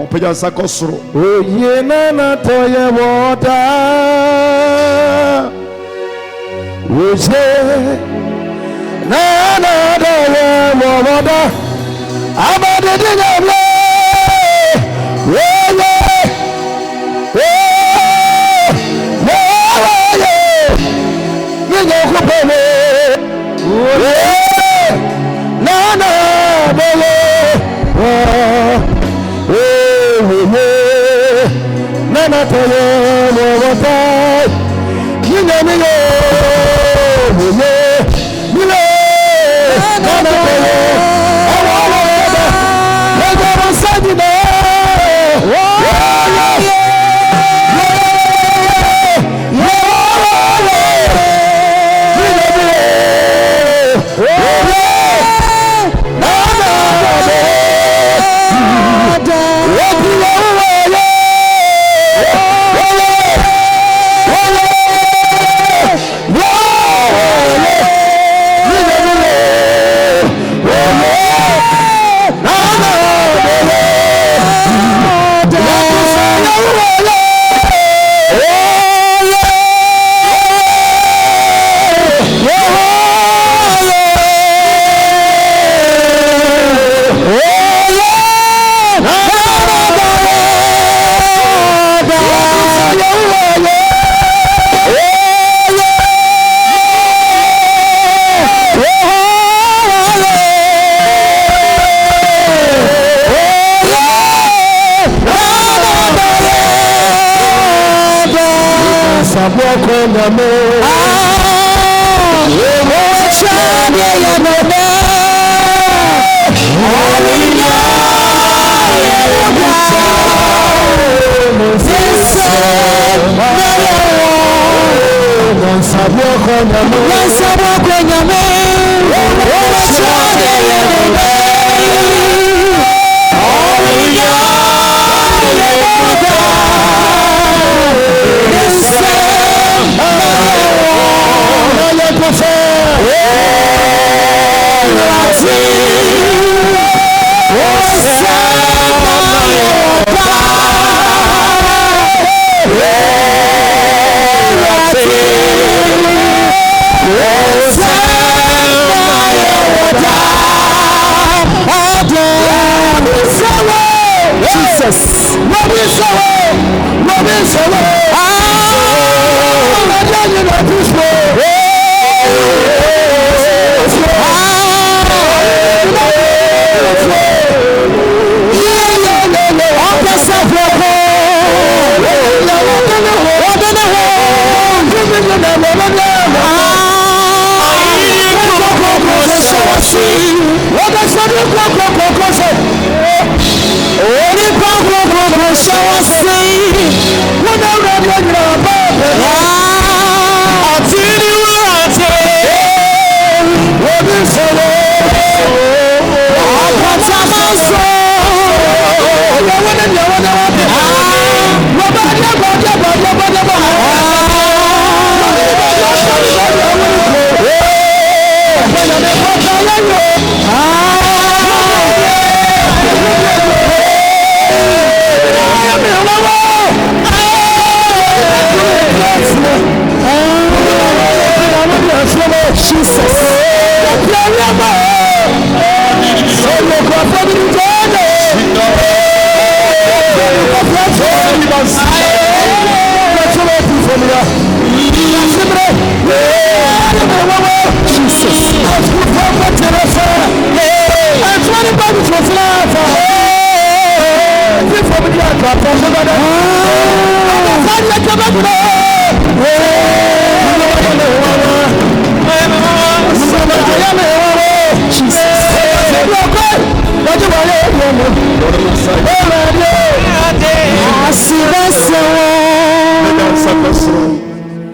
Opeja sakosro. Oye nana toye water. Oye nana toye water. Abade dinga.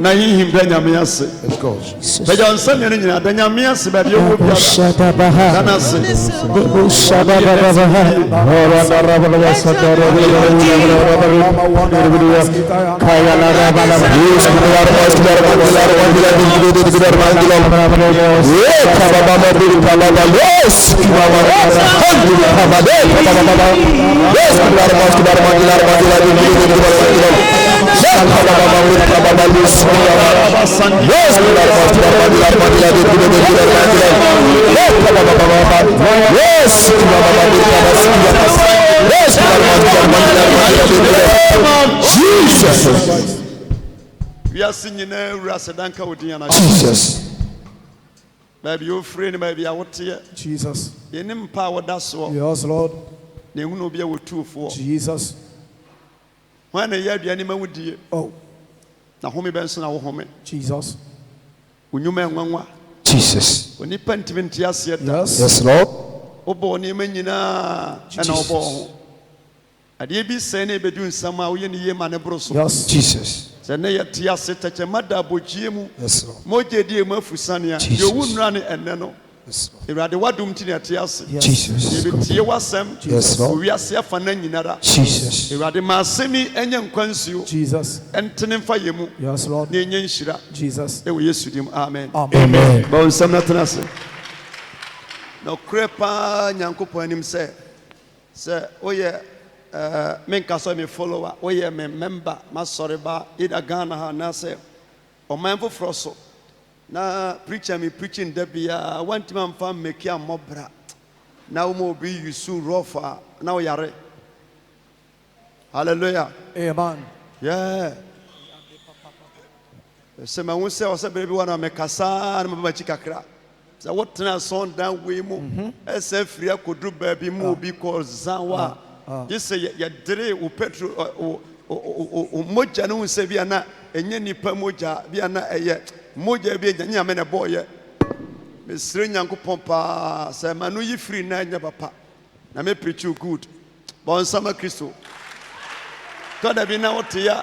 na him Danyamias. Of course. But on some Danyamias, but you will be Jesus. We are singing Rasadanka with Jesus. Maybe you're free, maybe I would hear Jesus. You name power that's all. Yes, Lord. They will not be able to for Jesus. When a year the animal would do. Oh, now home Benson, our home. Jesus. When you man one Jesus. When you pentiment, yes, yes, Lord. Oh, born you mean and our born. I did be saying, be doing somehow in the year man abroad. Yes, Jesus. Senaya tia seta chemada bojiemu. Yes, Lord. Moje die mafusania. You wouldn't run it and no. Yes, Lord. Irade wadum ti atiase. Jesus. You tie wasem. Yes, Lord. We are safe for nanyinara. Jesus. Irade masemi enye nkwansuo. Jesus. Entene fa yemu. Yes, Lord. Ne enye nshira. Jesus. E wo Yesu dim. Amen. Amen. Ba nsam na tenase. No krepa nyankopon anim se oye men kaso me follower oye me member ma sorry ba ida Ghana ha na say o man for froso na preacher me preaching da bia want man fam make am mobra na wo mo be yusu rofa na wo yare hallelujah amen yeah se ma won se o se bebi wana me kasa na mama chikakra so what na son down we mo ese free akodru ba bi mo bi ko zanwa you say ya dere o petro o moja no se bia na enye nipa moja bia na eye moja bia nya me na boye me sire nyankopon pa se manu yi free na nya papa na me preach you good bon sama Kristo to da bi na wote ya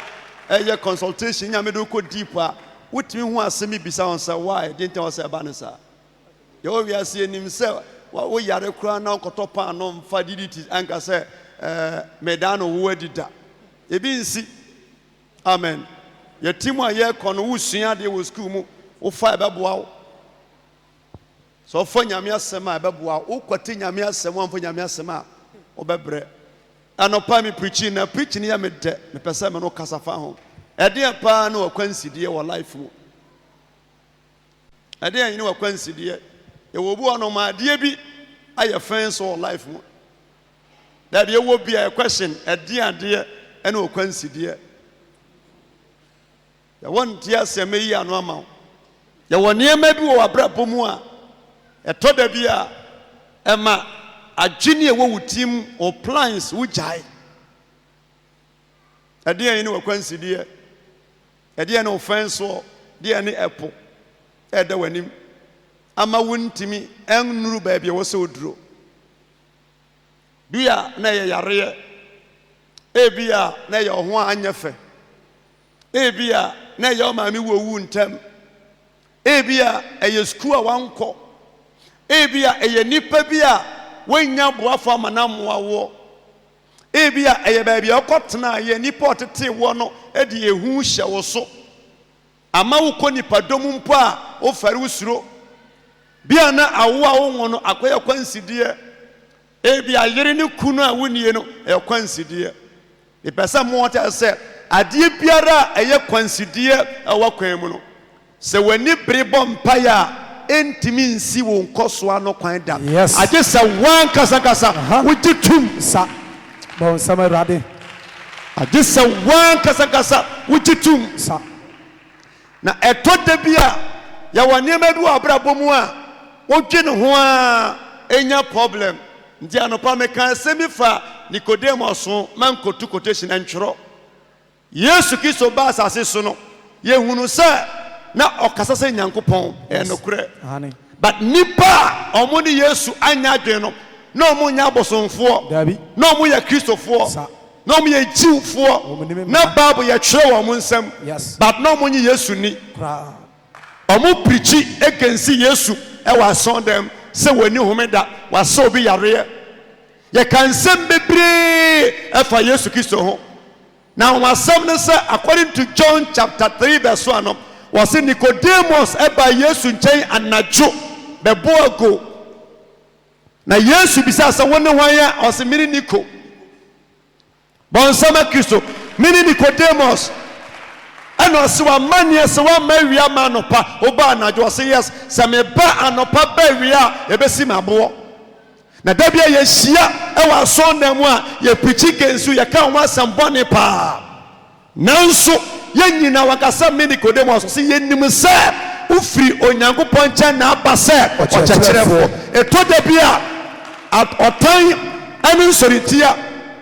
eye consultation nya me do ko deep a wotimi hu asemi bisa on say why didn't tell us about this yo wi ase enim se wo yare kura na okoto pa no mfa diditi anka se medano wo adida ebi nsi amen yetimu aye kono wusua de wo school mu wo fa beboa wo so fo nyame asema beboa wo kwati nyame asema wo fo nyame asema wo bebre anopa mi preaching ya me de me pese me no kasafa ho ede pa na wo kwanside wo life mu ede yin wo kwanside e wo bu ono ma de bi aye fence wo life mu that you will be a question a dear and no consider. The one tear se me ya no amount. The one near maybe or brapomua a toda bia Emma a junior wo team or plans which I a dear in no consider a dear no offense or dear any apple at the wedding. Ama win to me and no baby was so drew. Bia na ye yare ebia na ye ho anyefe ebia na ye maami wowu ntem ebia eye school a wanko ebia eye nipa bia wanya boafo amanamo awo ebia eye ba bia okotena ye nipa otete wo no e de ehu hye wo so ama wo ko nipa dom mpo a o fare usuro bia na awo a wo ngono akoya kwanside ebi ayere ne kunu a wonie no e kwansidie e pesa mo ta se ade biara eye kwansidie e wakwan mu no se wani brebo mpaya entimi nsi wo nkoso ano kwan da age se wan kasa wujitum sa bon sama rade age se wan kasa wujitum sa na etode bia ya wane madu abrabo mu a wodwe ne ho a enya problem ndi anopa meka semifa Nicodemus man kotu quotation antworo Yesu Kristo ba asase so no yehunu se na okasa se Nyankopon enokure but nipa omuni Yesu anya adwen no na omunya abosonfo na omuya Kristofo no me Jew for na Bible ye kyerɛ wɔ mo nsɛm but no mo nyi Yesu ni ɔmo preachi against Yesu ɛwɔ ason dem sɛ wani homeda wasa obi yare ye kan nsɛm bebree ɛfa Yesu Kristo ho now wasɛm ne sɛ according to John chapter 3 verse 1 no was Nicodemus eba Yesu nkyɛn anadwo bɛbɔ ago na Yesu bisa sɛ wone hwan ya ɔse mini Nico bonsama Kristo mini Nicodemus ɛna ɔse wa manie sɛ wa ma wia ma anopa oba anadwo ɔse yes sɛ me ba anopa ba wia ebesi maboɔ na dabia ye hyia ɛwɔ asɔndan mu a ye pichi gensu ye ka ho asɛm bɔne pa nanso ye nyina wakasa me Nicodemus ɔse ye nim sɛ ufiri onyankopɔn nkyɛn na aba sɛ ɔkyerɛkyerɛfo eto dabia ɔtan ɛne nsɔretia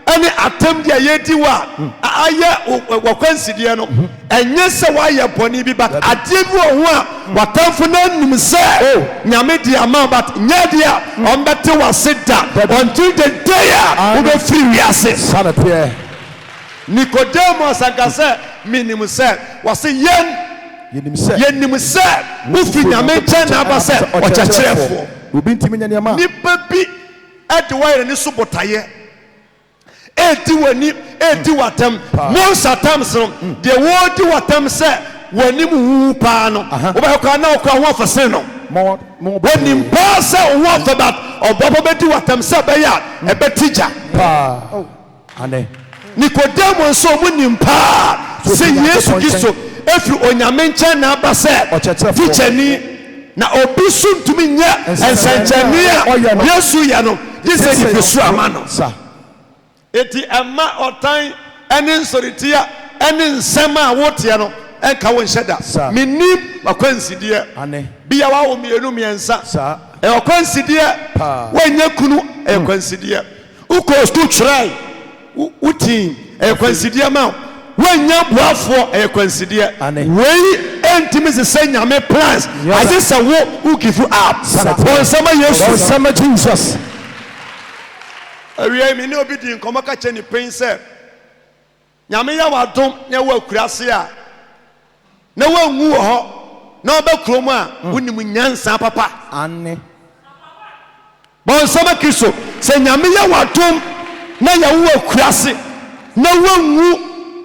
ɛne atam dia yedi wa ayɛ wɔkwansidie no ɛnyɛ sɛ wayɛ bɔne bi but adeɛ bi wɔ ho a watamfo na nim sɛ nyame di ama but nyɛ dia ɔmbɛte wase da until the day a wobɛfiri wiase Nicodemus akasɛ menim sɛ wɔse yɛnim sɛ wofiri nyame nkyɛn na aba sɛ ɔkyerɛkyerɛfoɔ nipa bi ɛde wayɛ ne so botaeɛ eti wani eti watam most times no de wodi watam se wani mu pa no obekwa na okwa ho afese no wani pa se ho afabat obobo bedi watam se be ya ebetija pa ane Nicodemus so mu nimpa se Yesu Kristo efri onyame nche na aba se tichani na obi suntumi nya ensanchani a Yesu ya no this is the su amano eti emma otan ene nsoritia ene nsema a wote no enka wo nhyeda menim akwansidie bia wa wo mienu miensa e akwansidie wanya kunu e akwansidie uko stu try utin e akwansidie ma wanya boafo e akwansidie wei entimi se nyame plans ase se wo give up onsama Yesu onsama Jesus awie mi ne obi di nkomo ka che ni pen se nyame ya wadom ne wa kurase a na wanwu ho na obakrom a wonim nyansa papa anne bon sama Kristo se nyame ya wadom na ya wo kurase na wanwu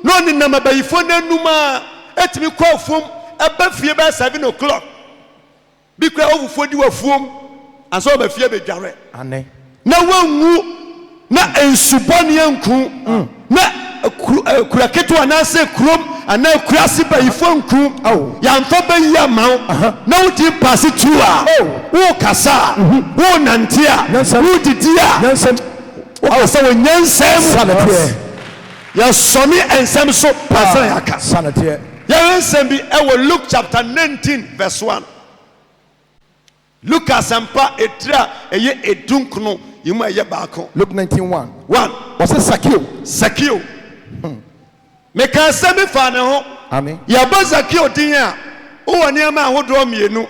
no ni na mabayifo na numa etimi kwa fom eba fie ba 7 o'clock bi kwa ovufo di wa fom anso ba fie be dware anne na wanwu na ensubone yanku na kuraketo anase krom ana kurase bayifo nku yamfa bayi amaw na wudi pass tua wo kasa wo nantia wo didia wo kasa wo nyansem sanate ya somi ensem so pasa yaka sanate ya ensem bi e Luke chapter 19 verse 1 Luke asempa etra eye edunkno yimu eye baako Luke 19:1 was it Sakio me kan se me fa ne ho amen ya ba Sakio din a wo woni ama ahodo mienu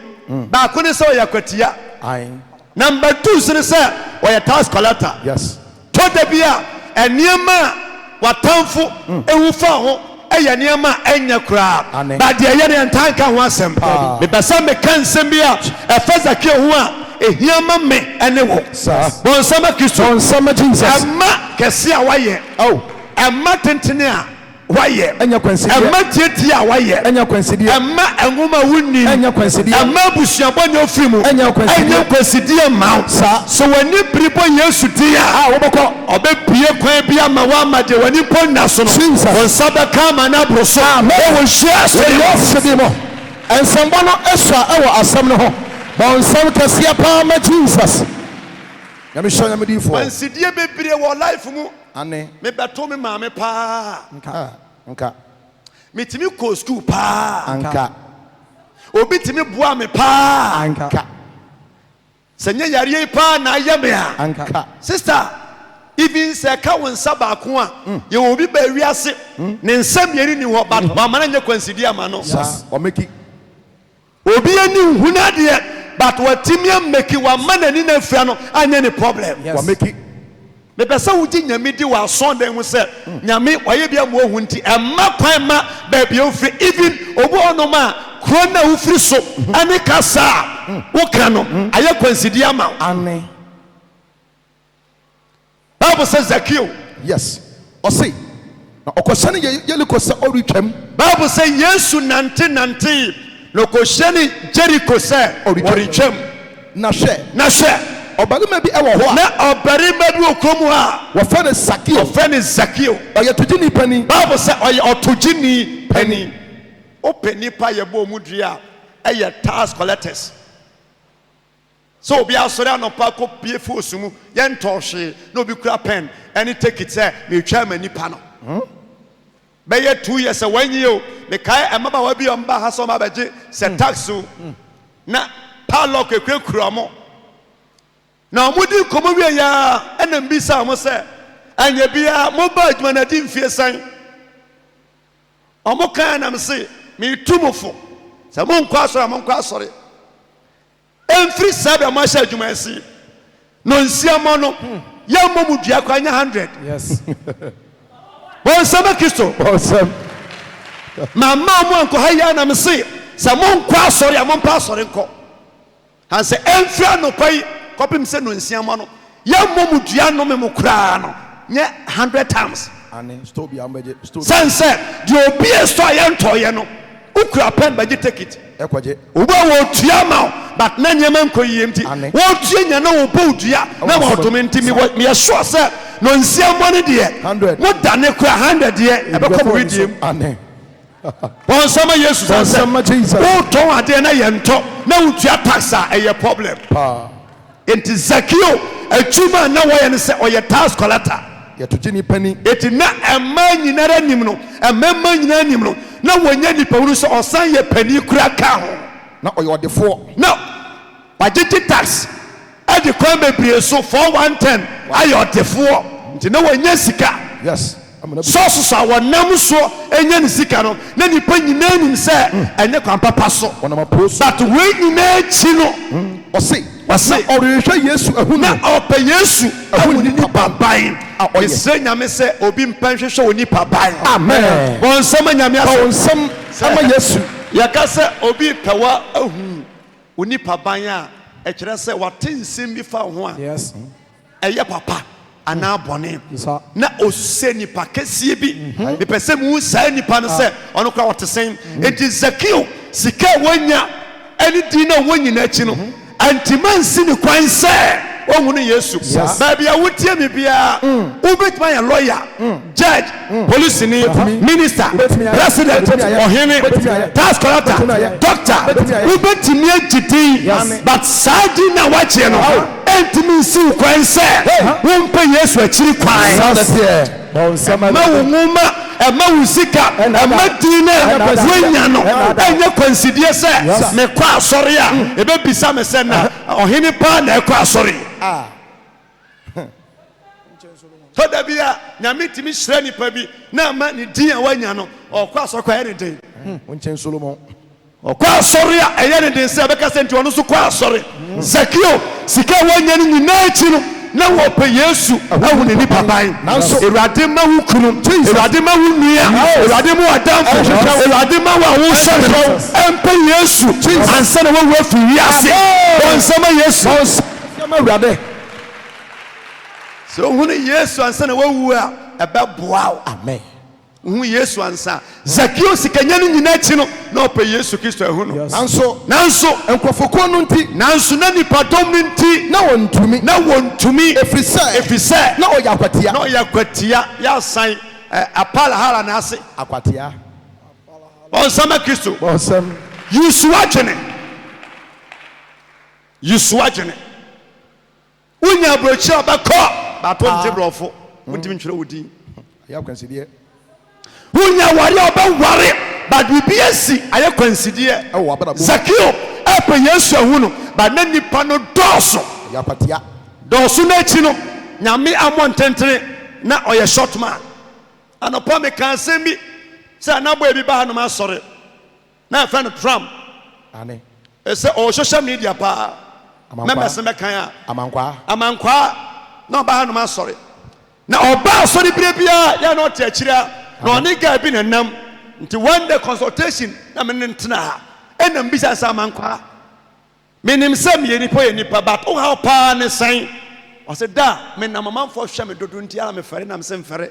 baako ne se o yakwatia amen number 2 se se o ya tax collector yes to da bia eniema watamfo ewu fa ho eya niema enya kura ba de ye ne ntanka ho asem me besa me kan se bia e fa Sakio ho a ehiama me ene wo bon sama Kristo on sama Jesus amma kese a waye amma tentene a waye enya kwansidi amma tieti a waye enya kwansidi amma enguma wunni enya kwansidi amma busuabonye ofrimu enya kwansidi ma so wani pripo Yesu dia woboko obepie kwan bia ma wa made wani ponna so no on sabaka ma na broso wo hia so yo mo ensambo no eswa ewo asam no ho bon sam kasia pa ma Jesus ya me show ya me di fo ansidie bebre wo life mu ane me beto me ma me pa nka metimi ko school pa nka obi timi boa me pa nka senye yare pa na ayame a nka sister even se ka won saba ko a ye obi ba wiase ne nsam yeri ni ho but mama na nya kwansidie ama no o meki obi ani huna de but what timia make wa manani na fia no anya ni problem wa make pesa uji nyame di wa sonde mu se nyame waye bia mo hu nti emma kwan ma ba bia ofri even obo onoma krona ufri so ani kasa wo kano aye kwansidi ama Amen. Bible says Zacchaeus. Yes. Or say. Na okoshani yeliko se orutwam. Bible says Yesu nante no koshani Jericho se orutwam. Na hwe. Obarima bi ewo ho a. Na obarima bi okomu a. Wo fa ne Zacchaeus. Oye togini pani. Bible says oye otogini pani. O pani pa ye bo mudua eye tax collectors. So be asori anopa ko pie force mu ye ntɔhwe no bi kura pen any take it say me twa manipa no be ye 2 years 1 year me kai emaba wa bi omba ha so ma beje se tax na padlock ekura mo na omudi komo wi ya enam bi sa mo se anya bia mo ba adwuma na di mfie san omo kan na me se me tumofo se mo nkwa asori Every Saturday, my share Jumansi. No, Siamo no. Yamomu Diakwanya 100. Yes. Bon, Sama Kisto. Awesome. Mamma Monko Hayana Messi. Samon Quas or Yamon Pass or Enco. And say, Enfriano pay, copy said no Siamano. Yamomu Diano Memocrano. Yeah, 100 times. And Stoby Ambeje. Sunset, you'll be a story and toyano. Ukra pen by the ticket. Ekwaje. Uba wo tuama but na nyama nko yemti wo tuanya na wo bo dua na wo domenti me sure say no nsia money de 100 wo dane kura 100 de e be ko bidiem amen won sama Jesus sama Jesus wo ton ade na ye nto na wo tua tax a e problem enti Zacchaeus atuma na wo ye ne se oye tax collector ye togini pani eti na emma nyinara nim no emma nyinara nim no na wonya nipa wuru so osan ye pani kura ka ho na oyo defo no wagiti tax e de kwan bebre so 4110 ayo defo nti na wonya sika yes so wonam so enya ni sika no na nipa nyina nim se enye kwan papa so wonama post but we nyina chi no wose orehwe Yesu ehunu na opa Yesu ehunu ni baban ese nyame se obi mpanhwehwe oni baban amen bon sama nyame aso onsam ama Yesu yakase obi pewa ehunu oni baban a ekire se watensim bi fa ho a yes eye papa ana bone na ose nipa kese bi me pese mu sa nipa no se ono kwa watesen enti Zacchaeus sika wonya ani di na wonyina chi no antimansi ni kwan se ohunu Yesu baby a wotie me bia ubetima ya lawyer judge police ni minister president ohene tax collector doctor ubetimi agiti but sadi na wache no antimansi kwan se wompa Yesu akiri kwan ma wumuma ema usika ema dine wenya no enye kwansidie se me kwa asori a ebe bisa me se na ohini pa na ekwa asori to da bia nyame timi hire nipa bi na ma ni din a wanya no okwa asori kwa ene den wonchen Solomon okwa asori a eye ne den se be ka se nti ono so kwa asori Zacchaeus sika wanya ni nyina achi no na wo pe Yesu awu ne ni papai nanso Ewurade ma wo kunu Ewurade ma wo nua Ewurade ma wadamfo Ewurade ma wo awosoro empe Yesu ansa na wo afi wiase onsama Yesu onsama Ewurade so hunu Yesu ansa na wo a ebe boa amen hu Yesu ansa Zacchaeus kanya ni nyina chi no na ope Yesu Kristo ehu no nanso enkrofoko no nti nanso na nipa dom nti na wontumi efise na oyakwatia ya san apala hala na ase akwatia onsama Kristo onsam Yesu agene unya brochi obako bato ntibrofo mutimi ntwere wodi ya kwansidie unya wari obaware but bibiasi aye kwansidie Zacchaeus epe Yesu ehu no but na nipa no doso yakwatia doso na chi no nyame amontentere na oye short man anopa me kan sembi say na boy bi ba no ma sore na friend Trump ane ese o social media pa member se me kan a amankwa na ba no ma sore na oba so ni bia ya no te akira na oni ga bi na nam nti one day consultation na me ntena ha enam bisa sa mankwa menim sam ye nipa ye nipa but o ha pa ne san o se da me na mama fo hwe me dodo nti ala me fere na me se mfere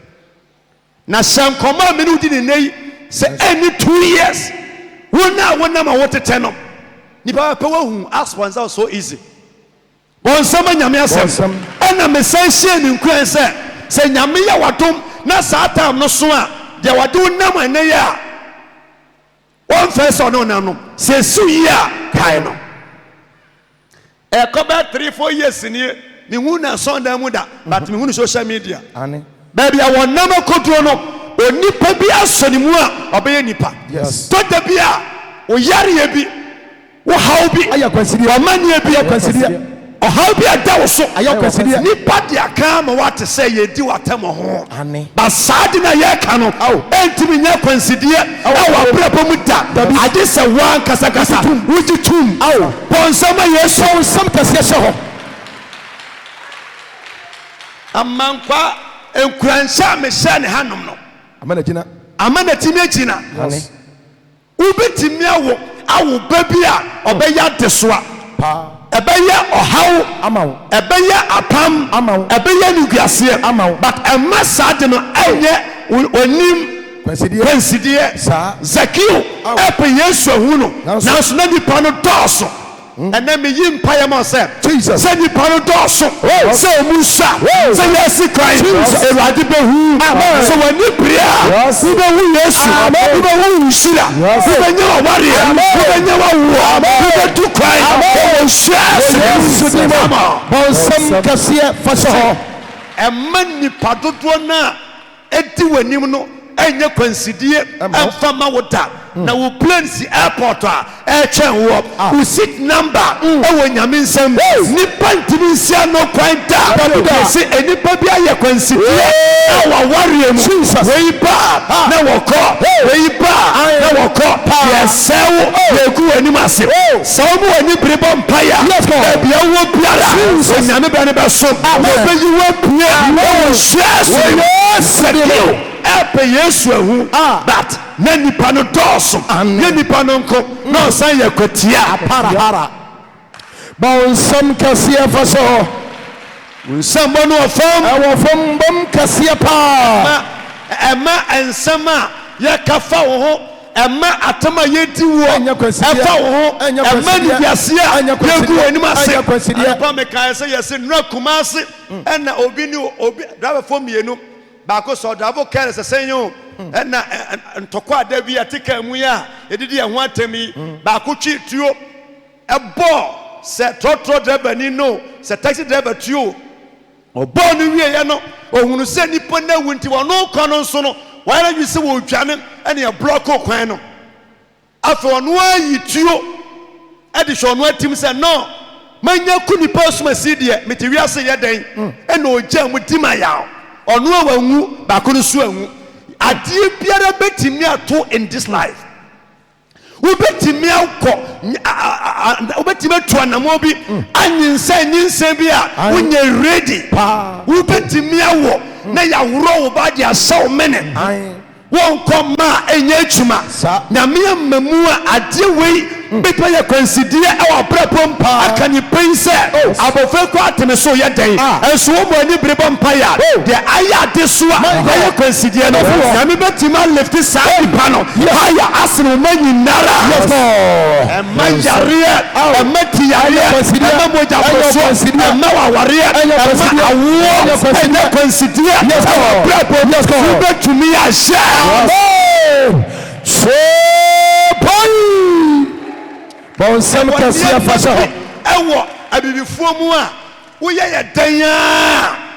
na san koma me no di ne nei se any 2 years wona ma wotete no nipa pa wa hu ask oneself so easy bon sama nyame asem ena me san hye ni nkran se nyame ya wadom na saa time no so a de wado nam ene ya one first no nam no se su ya kai no e ko ba 3-4 years ni hu na Sunday mu da but me hu social media ani baby I want nam kodro no onipa bi asoni mu a obeye nipa yes to da bi a o yare ye bi wo haw bi aya kwasiri o manie bi akwasiri o haw bi ada wo so aya kwasiri nipa dia ka ma what say ye di watam ho ani ba saadi na ye ka no entimi nya kwansidie awa brabo mu da ade se wan kasa wuji tum ponsama yeso sam kase se ho amankwa enkuransa me hye ne hanom no amana timi agina ani ubetimi awo babia obeya desoa ebeya ohaw amaw ebeya apam amaw ebeya nuguase amaw but emasa de no enye onim kwansidie Zakio epe Yesu ahu no nanso na nipa no doso ena me yimpa ya ma se Jesus se nipa no doso se omusa se Yesu Christ erade behu so wani bria se behu Yesu behu nshira benya wari benya wawo bedu Christ Yesu bonsam kase faso emma nipa dodo na edi wanim no enye kwansidie amfama woda na wo plane airport a chen wo wo seat number ewo nyame nsam nipa ntimi nsia no kwan da se enipa bi aye kwansidie awa warrior mu wey ba na woko wey ba na woko yesewo yegu anim ase so mu ani brebo mpaya e bia wo biara nyame be ne be so be yi wo pie wo share epe Yesu ahu but na nipa no doso na nipa no nko na san ye kwatia para bonsam kase faso nsam no ofam bom kase pa ema ensama ye kafa wo ho ema atama ye di wo efa wo ho ema ni biasia ye gu anim ase pa me kan se ye se nra kumase ena obi ni obi driver for mienu baako so davo kere se senyo na ntoko ada bi atika mu ya edidi ye ho atemi baako twi tuo ebo se trotro driver ni no se taxi driver tuo obo no wie ye no ohunu se nipo na wunti wono kono nso no wayra wi se wo dwane ene ye block kwan no afa ono ayi tuo edi so ono atim se no manya ku nipa suma sidie meti wi ase ye den ene ogya mu dimaya onu awangu bakuru su anwu adie biara betimi ato in this life ubetimi akọ ubetimi ato anamo bi anyinsa bi a unye ready ubetimi awo na ya wuro wo ba dia saw mene won koma enye adwuma na me mamu a ade wei bepa ya consider our problem akani pense abofe ko ateme so ye den enso wo ani brebo empire de aya de so a ya consider no na me betima lift side pano haya asno manyinara manjaria amati ya consider na moja so na waware na awo na consider our problem yes betumi a share so bonsam kase faso ewo abibifuo mu a wo ye dan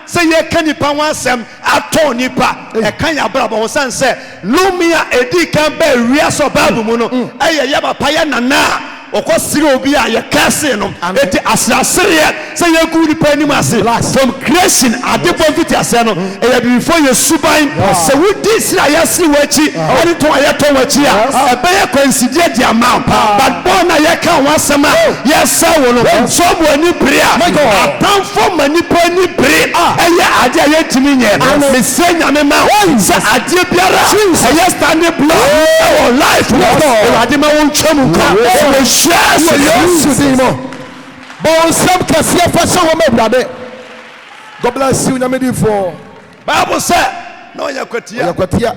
se ye kanipa wansem ato nipa e kan ya brabo wo sanse lumia edi kan ba wiaso babu mu no eye ya papa ya nana okɔ siri obi a yɛ kase no eti asasere sɛ yɛ gu nipa anim ase from creation adebɔ fiti ase no ɛyɛ before yɛ suban sɛ wodi siri a yɛsiri wɔakyi ɛne to a yɛtɔ wɔakyi a ɛbɛyɛ kwansidie di ama but bɔn na yɛka wɔn asɛm a yɛsɛ wɔ no so mo ani bere a atamfo ma nipa ani bere ɛyɛ ade a yɛntumi nyɛ mesɛ nyame ma sɛ adeɛ biara ɛyɛ standing block ɛwɔ life ɛwɔade ma wɔn twɛ mu nka wɔhyɛ Yesu din mo bonsam kɛseɛ fa hyɛ wɔn awurade. God bless you nyame din for Bible sɛ na ɔyɛ kwatia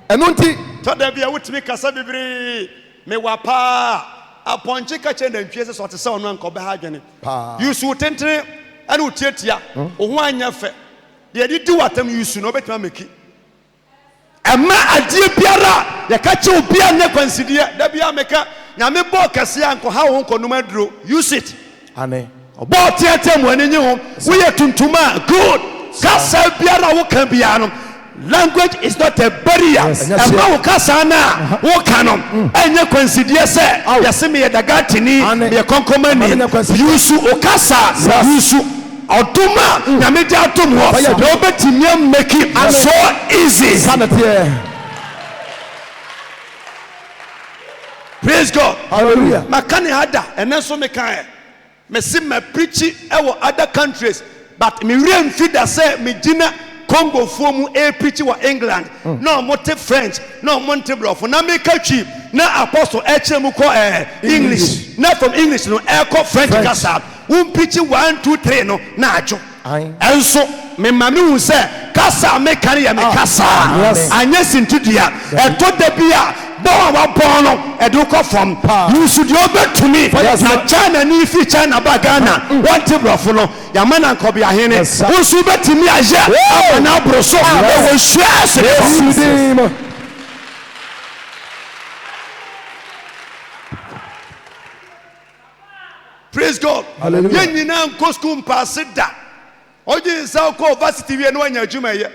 ɛno nti tɔda bi a wotumi kasa bebree mewɔ paa apɔnkye ka kyerɛ nantwie sɛ ɔte sɛ ɔno anka ɔbɛha adwene yusu tentene ɛne wotiatia wo ho anyɛ fɛ deɛ de di w'atam yusu na ɔbɛtumi amɛki ɛma adeɛ biara yɛka kyɛ obiara nyɛ kwansideɛ da bia meka nyame bɔɔ kɛseɛ ankɔha wo ho nkɔnom aduro use it ane ɔbɔɔ teatea mu ani nye ho woyɛ tuntum a good kasa biara woka biara no language is not a barrier ɛma wo kasa no a woka no ɛnyɛ kwansideɛ sɛ yɛse meyɛ dagatini meyɛ kɔnkɔmani yusu wo kasa yusu ɔdom a nyame de atom hɔ na wobɛtumi amaki so easy. Praise God. Hallelujah. Makani ada ɛnɛ so mekae mesi ma preachi ɛwɔ other countries but me real feeder sɛ me gyina Congo fo mu preach wɔ England na ɔmote French na ɔmonte brɔfo na meka twi na apostle ɛkyerɛ mu kɔ English na from English no ɛkɔ French kasa won preach 1 2 3 no na adwo ɛnso me ma me hu sɛ kasa meka ne yɛ me kasa anyɛ sintudua ɛtɔ da bi a bɔn wa bɔn no ɛde kɔ fam yusu deɛ ɔbɛtumi na China ni fi China ba Ghana wɔnte brɔfo no yɛama na nkɔbi ahene nso bɛtumi ayɛ abana aboro so ɛwɔ hwɛ Praise God. Yɛn nyinaa nkɔ school mpaase da ɔgye nsa kɔ varsity wie no anya adwuma yɛ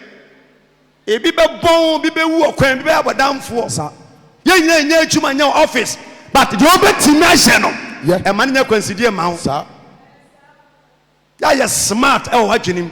ebi bɛbɔn bi bɛwu ɔkwan bi bɛyɛ abɔdamfoɔ yɛn nyinaa nyɛ adwuma nyɛ office but deɛ ɔbɛtumi ahyɛ no ɛma no nyɛ kwansidie ma ho yɛayɛ smart ɛwɔ w'adwenem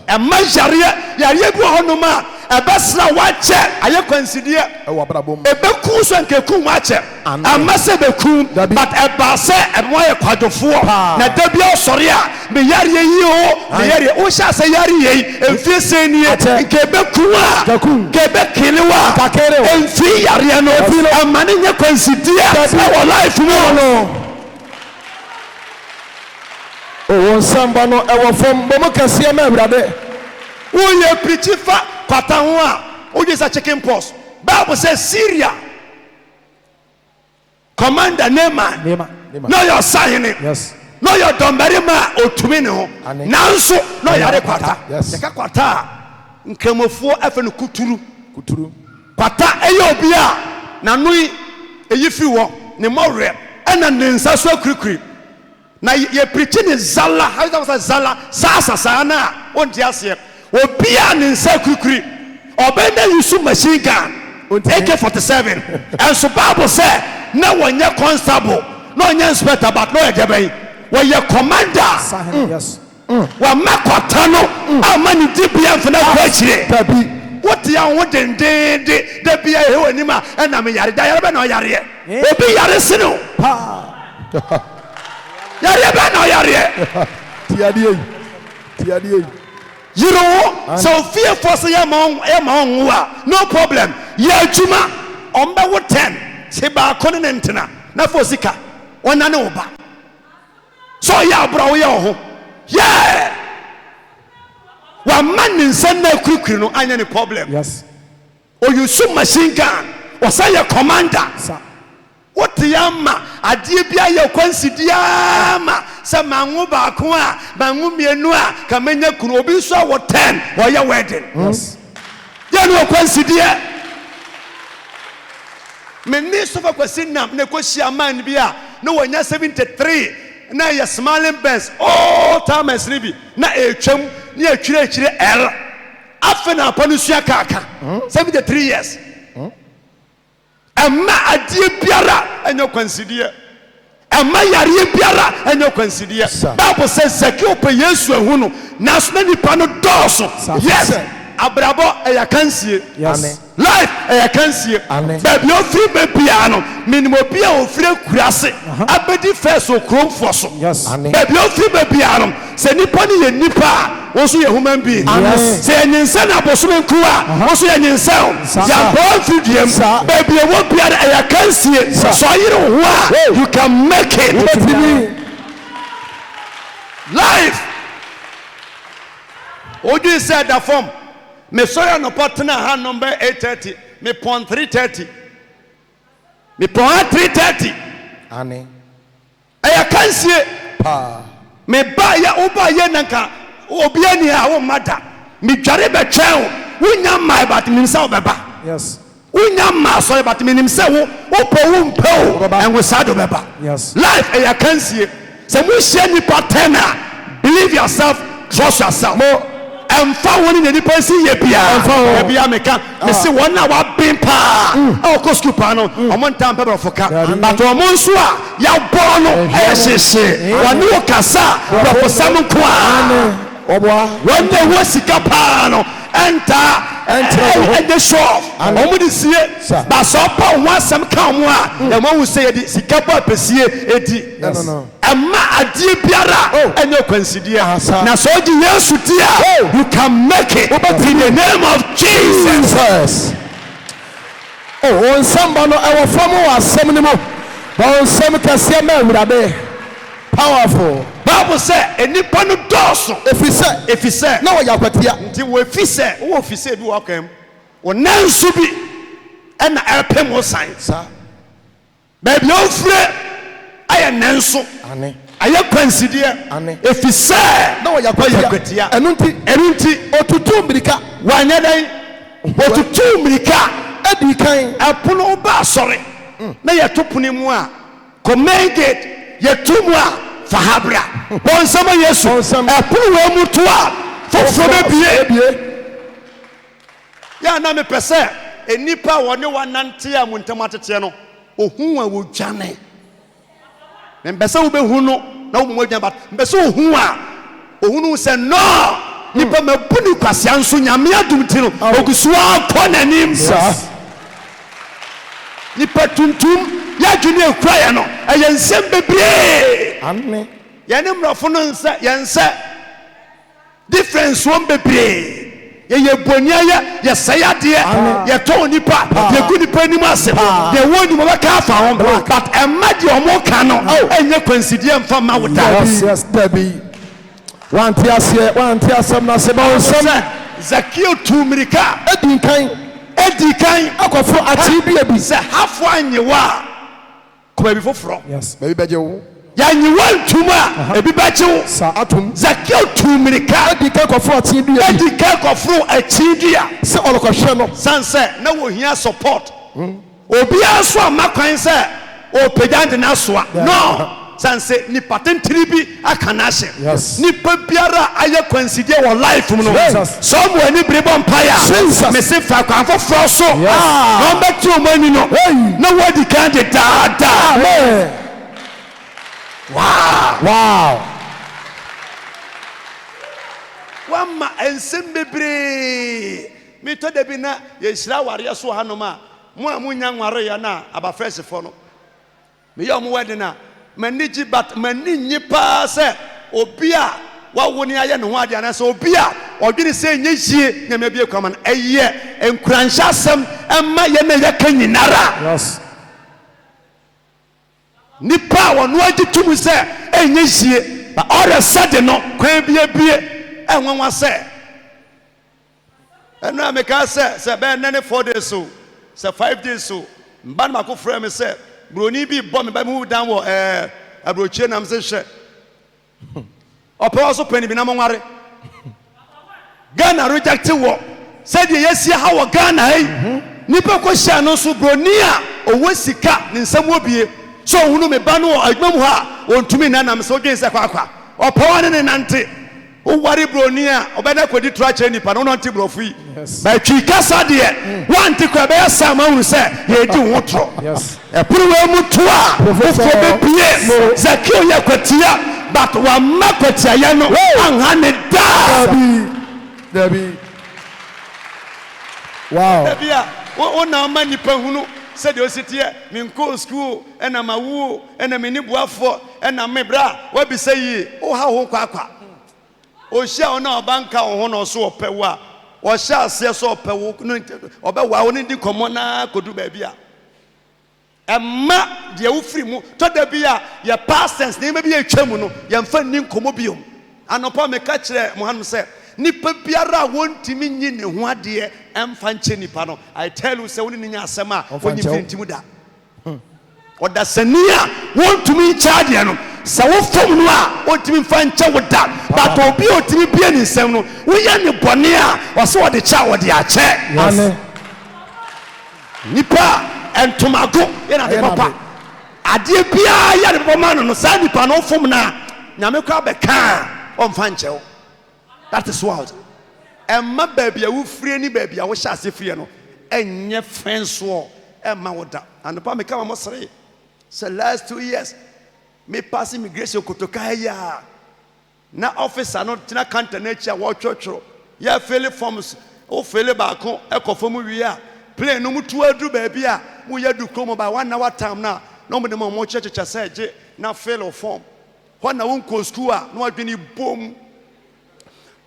ɛma yareɛ bi wɔ hɔnom a ɛbɛsra wakyɛ ayɛ kwansidie ɛbɛku so nkeku wakyɛ ama sɛ bɛku but ɛbaa sɛ ɛmo ayɛ kwadwofoɔ na da bi ɔsɔre a meyareɛ yi o meyareɛ wohyɛ sɛ yareɛ yi ɛmfie sɛ nie nke ɛbɛku a nke ɛbɛkele wa ɛmfie yareɛ no ɛma ne nyɛ kwansidie ɛwɔ life mu o nsamba no ɛwɔ fam bɔ mo kɛseɛ ma awurade woyɛ preachi fa kwata ho a wogye sa chicken pox Bible says Syria commander Naaman no yɛ ɔsahene no yɛ dɔmbarima a ɔtumi ne ho nanso no yɛare kwata yɛka kwata a nkramofoɔ afɛ no kuturu kwata ɛyɛ obi a n'ano ɛyi fi wɔ ne mmɔwerɛ ɛna ne nsa so akurikuri na ye preaching in zala how is that zala sa na won't aseɛ obi a ne nsa kurikuri ɔbɛnda yusu machine gun AK-47 and so Bible say na wɔnyɛ constable na wɔnyɛ inspector but no ɛdɛbɛn wɔyɛ commander wɔma kɔta no ama ne dibia mfana kɔ akyire wote a wo dendende da bia ɛwɔ anim a ɛna me yare da yare bɛ na ɔyareɛ obi yare se no yare bɛ na ɔyareɛ tiadeɛ yiro so fear for say yɛ ma ɔnwo a no problem yɛ adwuma ɔmbɛwo 10 se baako ne ntena na fo sika ɔna ne wo ba so yɛ abra wo yɛ wo ho yɛ wa man ne nsa na kurikuri no anya ne problem oyusu machine gun ɔsa yɛ commander what yama adeɛ bi ayɛ kwansidia ma sɛ manwo baako a manwo mienu a kamenya kunu obi so awɔ 10 ɔyɛ wedding yɛ no kwansidia menni sofa kwasi nam na kɔhyia man bi a na wɔnya 73 na yɛ smiling best all timers ni bi na etwam na atwire L afa na apa no sua kaka 73 years ɛma adeɛ biara ɛnyɛ kwansideɛ Emma yari biara enye kwansidiye. Bible says Zacchaeus pe Yesu ehu no na so na nipa no dɔɔso. Yes. Abrabo eya kansie. Yes. Life eya kansie. Baby ofiri bebia no minimo bia ofiri kurase. Abedi first okromfo so. Yes. Baby ofiri bebia no se nipa ni ye nipa also ye human being. Say nyinsa na bosom nkuwa also ye nyinsa. Ya born through them. Baby e wo bia eya kansie. So yire ho a you can make it. Life. Odu said that form. Me sorry no partner hand number 830. Me pon 330. Me pon 330. Ane. Eya kansie. Pa. Me ba ya oba ye nanka obi ani a wo mada. Me dware be twen. Wonya mai but me nsa obeba. Yes. Wonya ma sorry but me nim se wo opo wo mpe and we sado beba. Yes. Life eya kansie. Se mo hye ni partner. Believe yourself, trust yourself. Emfa woni ne nipa si ye bia bia meka me se won na wa bin pa o ko school pa no o mon tam pebro foka but o mon so a ya bo no e hyehyɛ woni o kasa pro sam kwa oboa won de wo sika pa no enter the shop o mo di sie ba so pa wo asem ka mo a e mo wu se di sika pa pesie edi no Emma adie biara enye kwansidie na so di Yesu dia you can make it in the name of Jesus. Oh on samba no e wo fam wo asem ni mo on sem kase ma awurade powerful. Bible say enipa no doso efise na wo yakwatia nti wo efise bi wo akam wo nansu bi na epem wo science baby o fure aye nansu ane aye kwansidie ane efise na wo yakwatia enunti otutu mbirika wanya dan otutu mbirika edi kan apono ba sore na yetopone mu a commended yetumu a fahabra bon sama Yesu apono we mu to a foforo bie ya na me pese enipa woni wanante a muntam atete no ohun a wodwane mbese wo behu no na wo mo adwan ba mbese ohun a ohunu se no nipa mabuni kwase anso nyame adum ti no ogusuwa konanim nipa tuntum ya dwene ekura ya no ayensem bebre ane ya ne mrafo no nsa yense difference won bebre ye bonia ye sayade ye to nipa ye gu nipa ni masem ye woni mo baka afa hon but emade omo ka no enye kwansidie mfa ma woda yes baby wanti asem na se ba osem Zacchaeus tumirika edi kan akofo ati bi se hafo anyewa ko ba bi foforo yes baby beje wo ya nyewa ntuma ebi beje wo sa atum Zacchaeus tumirika edi kan kofo ati bi edi kan kofo achidia se olokohwe no sanse na wo hia support obi aso amakwan se o pejande na soa no sanse ni patentiri bi akana hye ni pabiara aye kwansidie wo life mu no so mo ani brebo mpaya me se fa kwan foforo so no betu o mani no na wodi kan de da amen wow wama ensem bebre mi to de bi na ye hira ware so hanoma mo amunya nware ya na aba fresh fo no me yo mo wede na maniji but maninyi pa se obi a wawo ni aye ne ho ade na se obi a odwene se enye hie nyame bie kwama na eye enkuransha asem emma ye na ye kanyinara yes nipa wono agitum se enye hie ba ore sade no kwan bie enwanwa se eno ameka se be nene 4 days so se 5 days so mba na mako frame se broni bi bo me ba mu dan wo abrochie nam se hwe opo so pani bi na mo nware Ghana reject wo said yesia ha wo Ghana hey nipa ko hia no so broni a owo sika ne nsam obie so hunu me ba no adwam ha ontumi na nam se odwen se kwakwa opo ne nante O wari broni a obeda kwedi trache nipa no nti brofi ba twi kasa de one ti kwa be sama hu se ye di ho tro e puru we mu to a ofo be pie Zakeo ya kwatia but wa makwatia ye no anha ne da Dabi wow dabi a o na ma nipa hunu se de ositie me nko school ena mawu ena me ni buafo ena me bra wa bi se yi o ha ho kwakwa o hia ona obanka ho no so opewo a o hia ase so opewo no obewa oni di komo na kodu ba bia emma de ufiri mu to da bia ye pastors na me bia twam no ye mfa ni komo biom anopa me ka kire Muhammad se nipa biara wontimi nyi ne ho ade emfa nche nipa no I tell you say woni nya asema onyi fintimu da oda sania wontumi nchaade no sa wo fom no a wontimi mfa nche woda but obi otimi bia ni nsem no wo ye ne bone a wo se wo de cha wo de ache nipa entomago ye na de papa ade bia ya de papa no sa nipa no fom na nyame kwa be ka o mfa nche wo. That is what. Emma baby a wo free ni baby a wo sha ase free no enye fence wo emma wo da and pa me come say last 2 years me pass immigration kotoka ya na officer no tina counter na chia wo twotwo ya fill forms o fill ba ko e ko form wi a plane no mutu adu baby a mu ya du komo ba 1 hour time na no mo de mo chechecha say je na fill form ho na won ko school a no adwini bom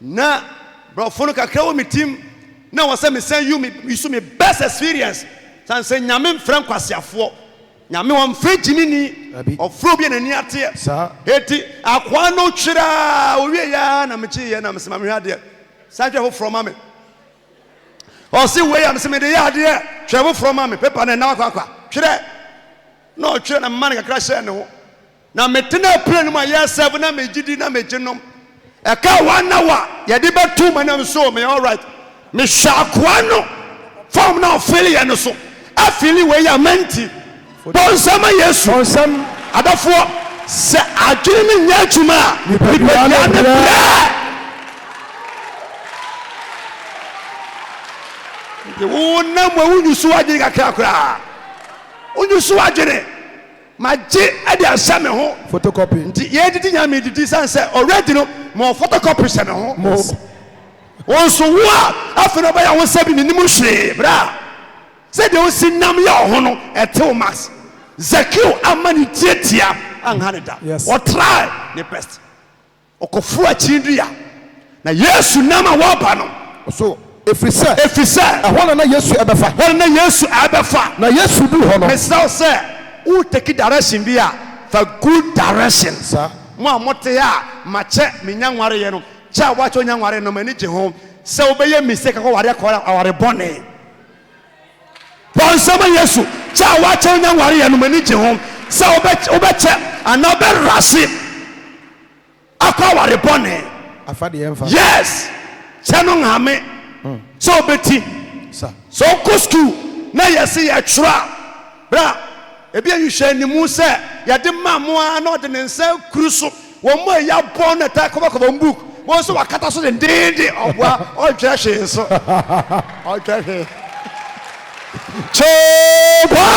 na bro fono kakra wo metim na wo say me send you me so me best experience san say nyame mfran kwasiafo nyame wo mfran jimini ofro bi na ni ate eti akwa no twira owie ya na mechi ya na mesema me hade san hwe from mame o si we ya mesema de ya de hwe from mame paper na na akwa twire no twire na man kakra hye ne ho na metena plane mu ya serve na megidi na meginom eka 1 hour ye di betu manam so me all right me shakwa no form na feel no so afili we ya menti bonsama Yesu bonsam adafo se adwene me nya tuma ni bia na bra de wona mo wunyusu adwene kakra unyusu adwene maji ade asame ho photocopy nti ye didi nyame didi sanse already no mo photocopy se me ho won so wo afeno ba ya won sabi ni mu hwe bra se de o sinam ya ho no etew max Zakeo amani tietia anhaneda o try the best okofuru achindua na Yesu nama wo ba no so efisa ehona na Yesu ebefa na Yesu du ho no mesao se who take direction bia for good direction sir mo amote ya mache menyanware ye no cha wacho nyanware no mani je ho se obeye mistake ko ware ko aware bone bonsama Yesu cha wacho nyanware ye no mani je ho se obeche anobe rasi akwa ware bone afade emfa yes chano ngame so obeti sir so ko school na yesi ya chura bra ebi ahwehwe animu se yade mamoa na ode ne nsa kruso wo mo ya bon na ta ko ba book wo so wakata so ndende obwa o twa hwe so o twa hwe choba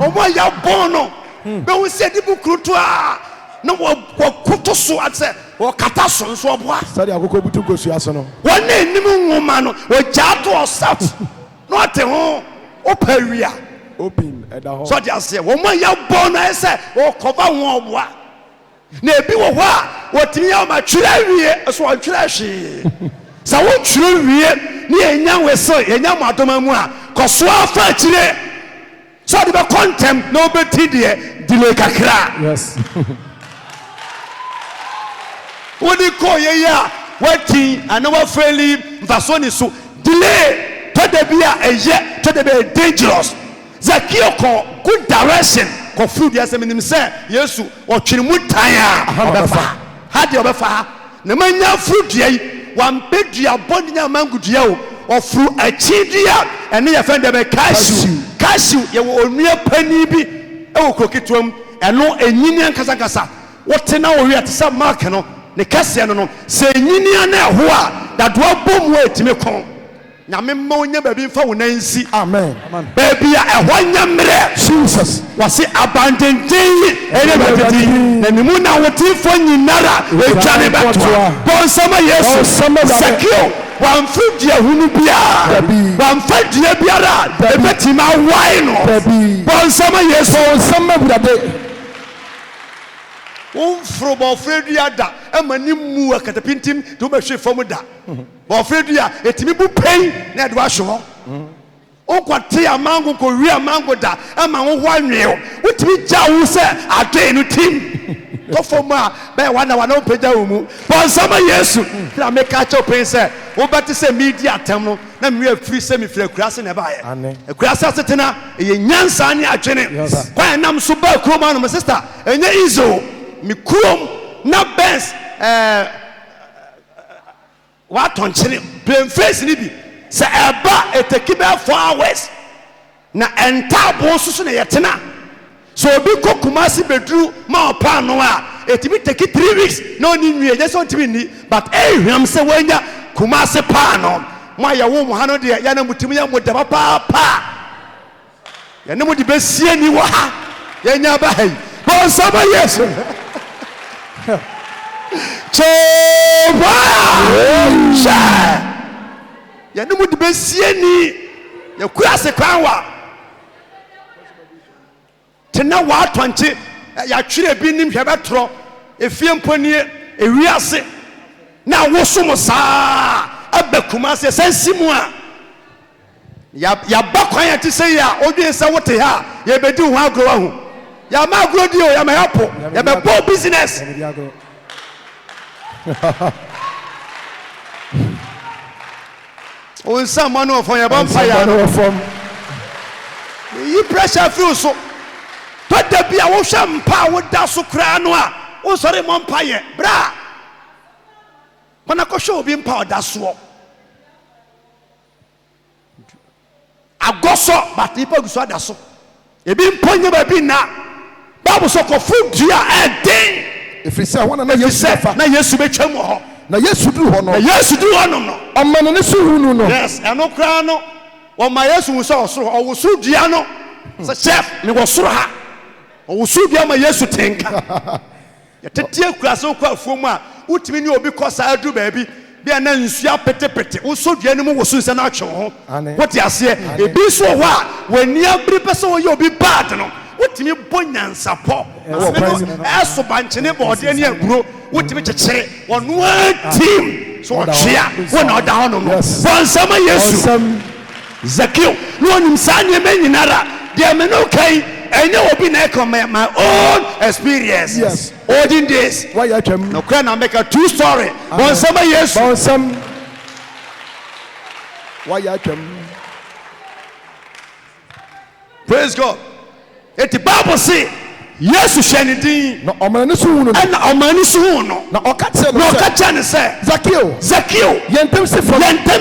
o mo ya bon no be wo se di bukruto a no wo koto so ase wo kata so so obwa sadi akoko butu gosu aso no wona enim nwoma no wo jato osat no ate ho o pawia open edaho so dia se wo mo ya bon na ese o koba ho obwa na ebi wo ho a wotimi ya ma twira wie so twira hwe sa wo twira wie ni enya wese enya madoma mu a koso afa kire so de be contem no beti de delay kakra yes wodi ko ye ya wati ana wa feli mfasoni so delay to de bia eye to de be dangerous Zakeo ko good direction ko food ya se menim se Yesu o twene mu tan a obefa ha de obefa na manya fruit yi wan pedua bond nya mangudua o ofru achidua ene ye fende be cashew ye wo onua pani bi e wo krokituam eno enyini ankasa wote na wo wi atesa mark no ne kase no no se nyinia na ho a dadoa bom wa etime kon nyame mma onya ba bi mfa wo nansi amen baby a ho nyamre Jesus wase abandonten ene batiti na nimu na wotifo nyinara etwane betwa bonsama Yesu Zakeo wamfudie hunu bia wamfadie biara ebetima wai no bonsama Yesu bonsama burade umfro bofredua da amani mu akatapintim do be hwe fam da bofredua etimi bu pen na de wa hwe okwate amango ko wi amango da ama wo hwanwe utimi ja wo se ade no tim ko foma be wana wana peja wo mu bonsama Yesu na make a cho pen se wo beti se media atem no na me afiri se me fira kurase na ba ye kurase asetena ye nyansa ne adwene kwa nam so ba kroma no my sister enye izo mi krom na bens wa tonchene plain face ni bi se eba eteki be 4 hours na entabo susu na yetena so obi kokumasi bedru ma opa no a etimi take 3 weeks no ni nwie je so ntimi ni but ehwam se wanya kumasi pa no mo ya wo mo ha no de ya na mutimi ya mo da papa ya na mo di besie ni wa ha ya nya ba hai bon sama Yesu Chova ya no mudi besie ni ya kurase kwanwa tena wa atwanche ya twire bi nim hwe betro efie mponi ewiase na wosom saa abakuma se sensimu a ya bakwan ya ti se ya odwen se wote ha ya bedi ho agro ahu ya ma agro di o ya ma yapo ya be bo business on some man of your vampire you pressure feel so but there be a ocean power that so cry no a o sorry vampire bra when I go show be power that so I go so but people go so that so e be ponye ba bi na Bible so ko food dia e den if you say one na Yesu betwa mu ho na Yesu du ho no na Yesu du ho no amana ne so hunu no yes eno kra no o ma Yesu wo so osoro o wo so dua no so chef me wo soro ha o wo so dua ma Yesu tenka ya tetie kura so kwa afuom a utimi ni obi kosa adu ba bi bia na nsua petepete wo so dua no mo wo so nsa na atwe ho what you ase e bi so ho a wani abri pese wo ye obi bad no utimi bonyansa po eso banchene bode ni aguro utimi chechere wonu team so chia wona da hono no bonsama Yesu Zakeo no onim sanye menyinara de me no kai enye obi na come my own experience yes olden days why you atwam no can I make a true story bonsama Yesu bonsam why you atwam praise God. Eti Bible say Yesu hwenedin na omani so hunu no na omani so hunu no na okache no na okache ne se Zakeo yentem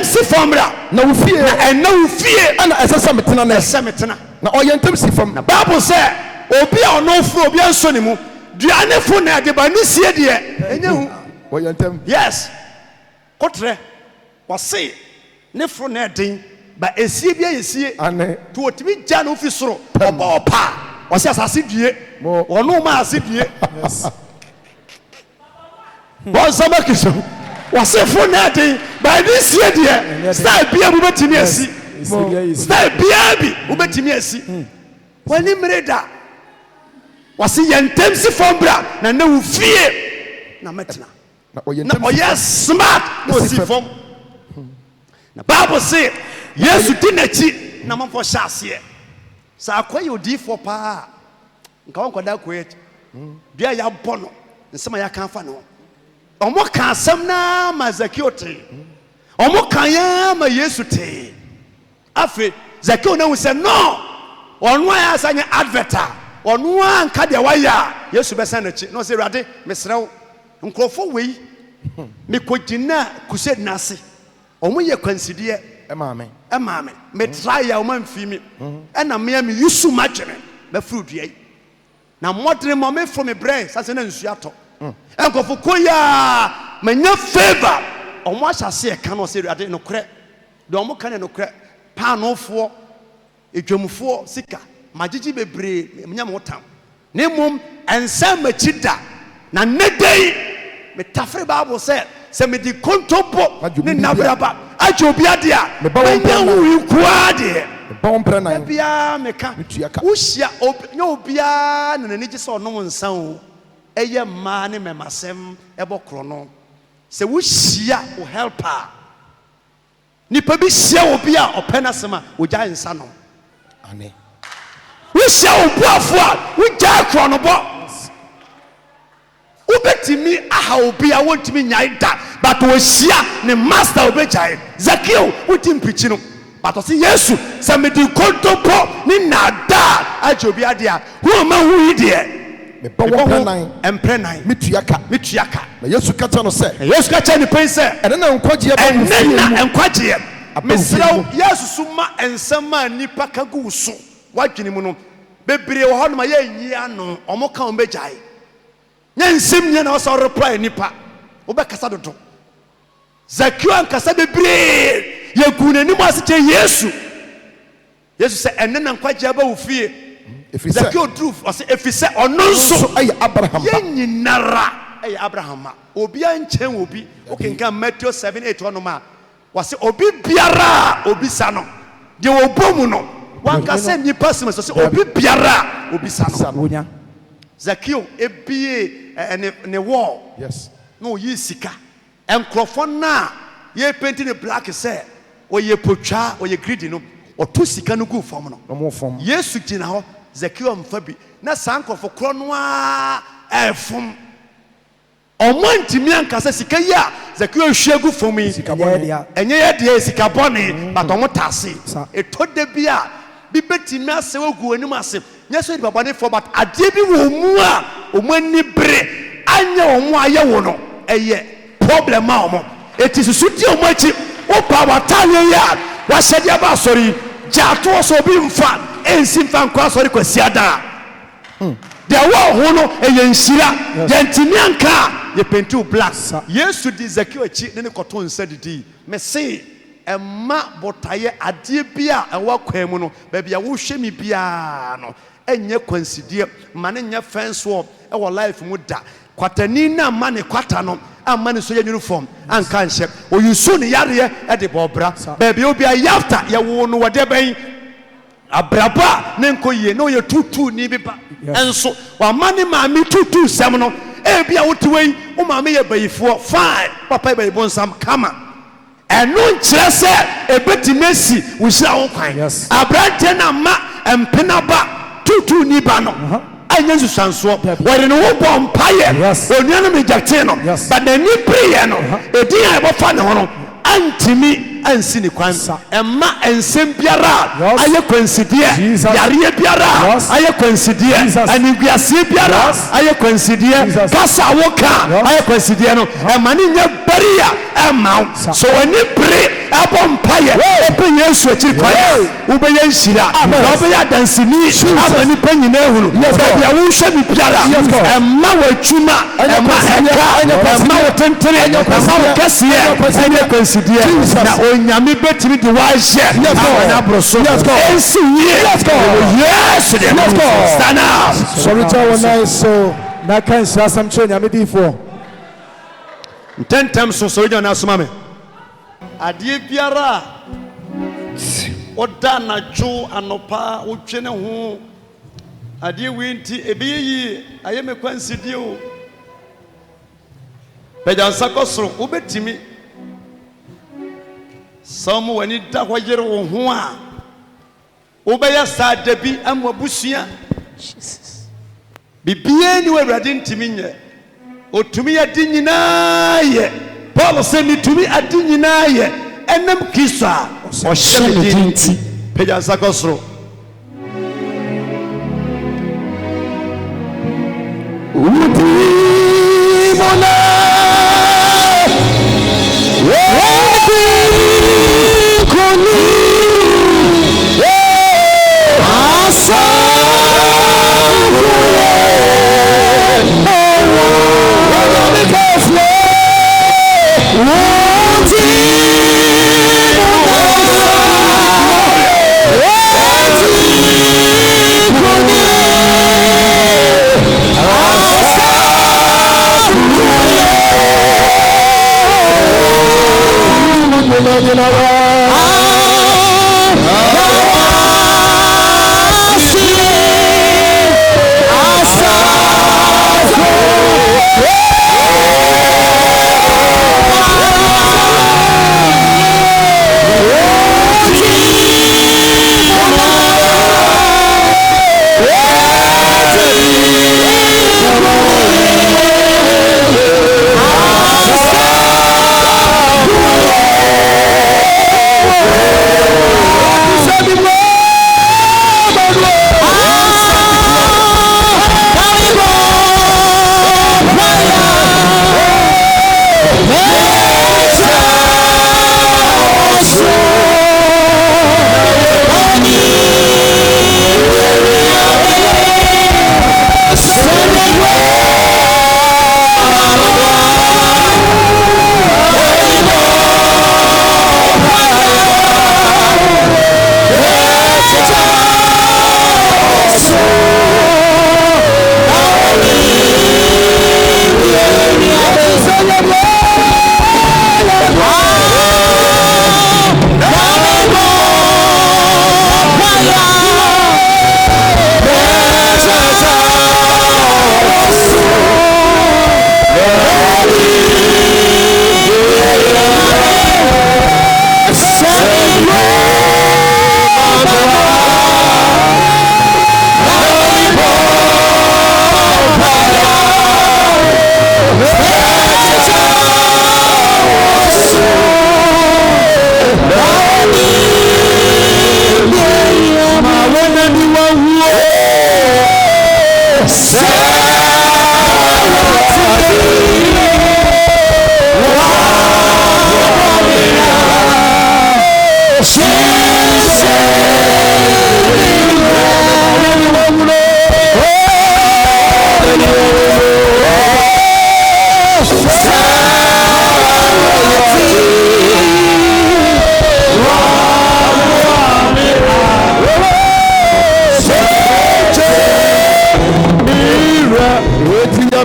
si famra na ufie na ufie ana esesa metena na esa metena na oyentem si fam na Bible say obi a ono furu obi anso ne mu duane fu na de ba ni sie de enya hu oyentem yes kotre wase ne furu na den ba esie bia esie ane to otimi gya no fi soro opa wase asase due ono ma asase due bonsama kiso wase furu na den ba ni sie de style bia bu betimi asi style bia bi bu betimi asi wani mreda wase yentem si fombra na na ufie na metina na oyentem na oyes smart no si fom na Bible say Yesu dinachi na manfo hyase sa akoye odifo pa nka wonkoda koye bia ya bono nsema ya kan fa no omo kan asem na ma Zakeo te omo kan ya ma Yesu te afi Zakeo na wuse no onu ya sanya adverta onu anka de waya Yesu besa na chi no se rade mesrew nkrofo wei me kogina kused nase omo ye kwanside emame me try ya oman fimi na me yusu magene be fruit ye na modern mo me from me brain sase na nsu ato enkofo koya manya favor omo ahyase e kan o se ade no kre de omo kan no kre paanofo edwamfo sika magigi bebre menya mo tam ne mom ensa machida na nedei me tafre bible se me di kontopo ne nabraba ajo biade a menya wu kuade bon prenan bia meka wohia obia na nani gye se onom nsa o eye ma ne memasem ebokro no se wohia o helper nipa bi hia obi a opena sema ogya nsa no ane wohia obuafo a wogya kro no bo ubetimi aha obi a wontimi nyai da but wohia ne master obejai Zakeo wotim pichi no but o se Yesu se me di kontopo ni nada ajo bi ade a hu ma hu yi de me bon prenan emprenan metuaka na Yesu kacha no se Yesu kacha ni pen se ene na nkwaje ba enna nkwaje mesraw Yesu suma ensama nipa kagu so wadwene mu no bebre wo ho no ma ye nyi ano omo ka ombejai nyansem nya na o so reply nipa wo be kasa dodo Zakeo ankasa bebre ye kunani mu ase che Yesu se ene na nkwaje ba wo fie Zakeo truth o se efise ono nso aye Abraham ye nyinara aye Abraham obi anchen obi okenka Matthew 7:8 ono ma wase obi biara obi sa no de obomu no wanka se nipa sim so se obi biara obi sa no Zakeo ebie ne wall yes no yi sika enkrofo na ye paint ne black se oye potwa oye greedy no oto sika no gu fom no mo fom Yesu gina ho Zakeo amfa bi na sankrofo kro no a efom omontimi ankasa sika yi a Zakeo hwe gu fom yi enye ye de sika bone but omo tase etode bi a bi betimi ase wogu anim ase nyeso di babane for but ade bi wo mu a omani bre anya omo aye wo no eye problem a omo etisusu di omo achi wo pa watale ya wa hede ba sori jato so bi mfa ensi mfa nkwa sori kwasiada de wo ho no eye nhira de ntimi anka ye pentu black Yesu di Zakeo achi ne koto nsa didi me se emma botaye ade bia ewa kwan mu no ba bia wo hwe mi bia no enye kwansidie ma ne nya fence wall ewo life mu da kwatani na ma ne kwata no amma ne so ye uniform anka nhye oyusu ne yare e de bobra ba bia obi ayafta ye wo no wode ben abraba ne nkoyie no ye tutu ni biba enso wa ma ne ma mi tutu sem no e bia wotiwen wo ma me ye bayifo fine papa bayibon sam kama eno nkyere se ebetimesi wo hira wo kwan abrante na ma empena ba tutu ni ba no anya nsusanso wore no wo bom paye onuano me jakte no but na ni prayer no edin a ebofa ne ho no antimi ansi ni kwan emma ensem biara aye kwansidie yare biara aye kwansidie aniguase biara aye kwansidie kasa woka aye kwansidie no emma ni nya baria emma so oni pre abom paye open Yesu achi kwan ube ye nhira obe ya dansini abani panyina ehunu bia wo hwe bi biara emma watuma emma eka emma wotentere emma wokasiye aye kwansidie na onyame betimi de wahye na broso ensi ye yes let's go stand up sorry to nice so na kan sha sam che nyame difo tentem so sorry na asoma me ade biara oda na jo anopa wotwene ho ade winti ebiyi aye me kwansidie o pejansa kosoro ubetimi some wani da hwagere wo ho a obeya sadabi amwabusua Jesus bibie ni wawrade ntimi nye otumi adi nyina ye Paul se mitumi adi nyina ye enam Kristo a ohye dinti peja sakosro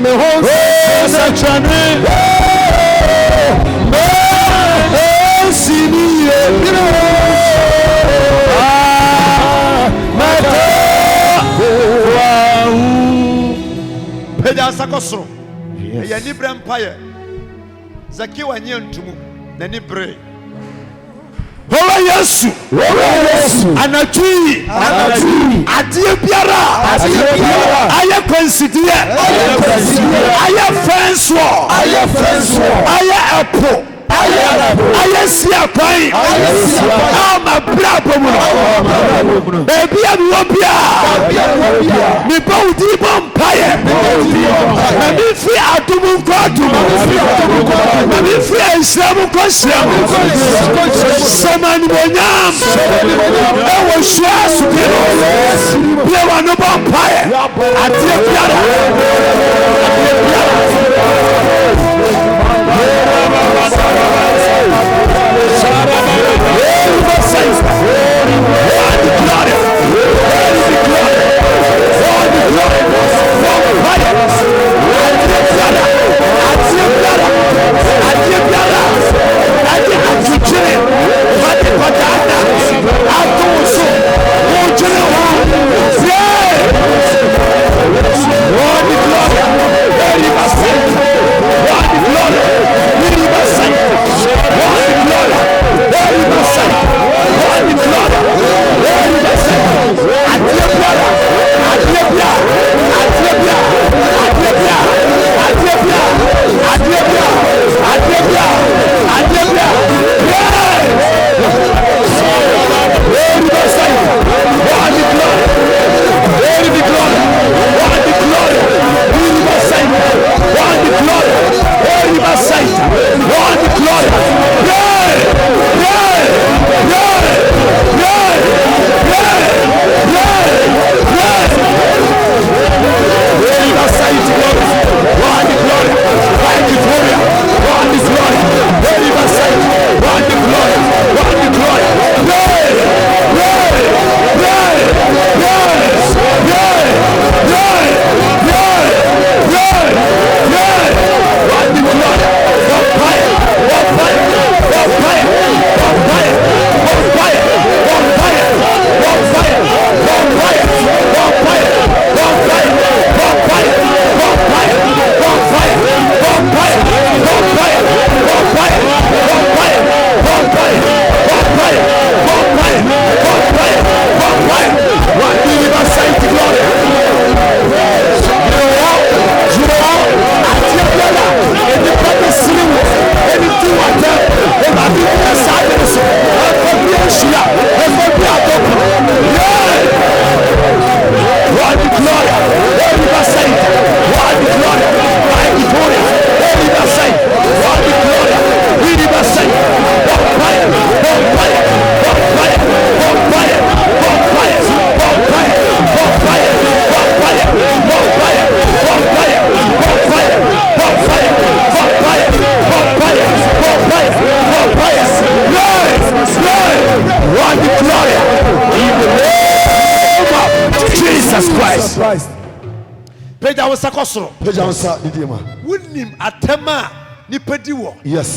me home. Peja sakosro. Eya ni bre mpaye. Zaki wanye ntumu na ni bre. Ola Yesu. Anatui. Adie biara. Aye consider. Aye friends war. Aye apple. Aye sia kwai. Ama brabo mu. Baby abia. Mi bodi bompaye. Na mi fi adumu kwadu. Na mi fi ensamu kwasiamu. Samani bonyam. Ewo shua sukiro. Biwa no bompaye. Adie biara. Peja was sakosro. Peja was didima. Wunim atema ni pediwo. Yes.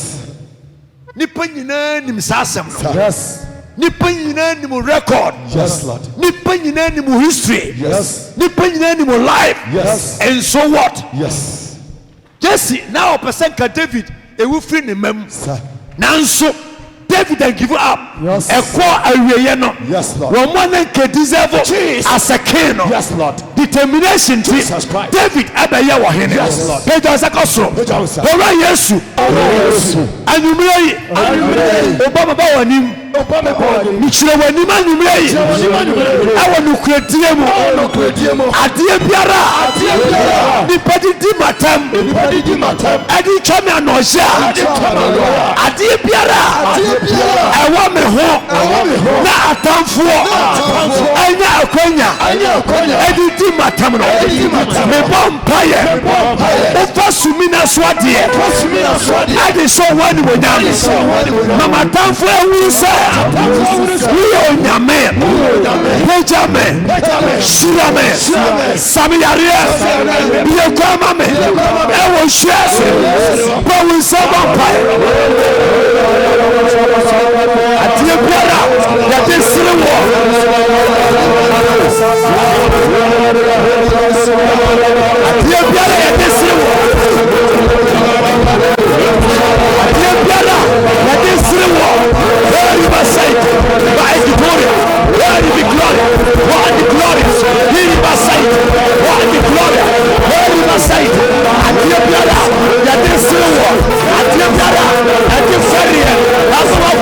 Nipa nyina nim sasem. Yes. Nipa nyina nim record. Yes, Lord. Nipa nyina nim history. Yes. Nipa nyina nim life. Yes. And so what? Yes. Jesse now person ka David e wu free ne mem. Sir. Nanso David and give up. Yes. Yes, Lord. Roman can deserve as a king. Yes, Lord. Determination. Jesus Christ. David Abaya Wahine. Yes, Lord. Pedro Zakosro. Ora Yesu. Anumrei. Obama Bawanim. Michire wanim anumrei. Awa nukuretie mu. Adie biara. Nipadi di matam. Adi chame anoja. Adie biara. Ewa me ho. Na atamfuo. Anya akonya. Edi di matam no. Me bompaye. Ofa sumina swade. Adi so wani wonyam. Mama atamfuo ewisa. We are Nyame. Benjamin. Shirame, Samiaria, Biakamame, Ewo Shase, Bowen Sabampai, Atiapara, that is Silver. Atiapara, that is Silver. Atiapara, that is Silver. Where you must say, by Victoria, where you be glory, what the glorious, here you must say, what the glory, where you must say, Atiapara, that is Silver. Atiapara, that is Ferrier, that's what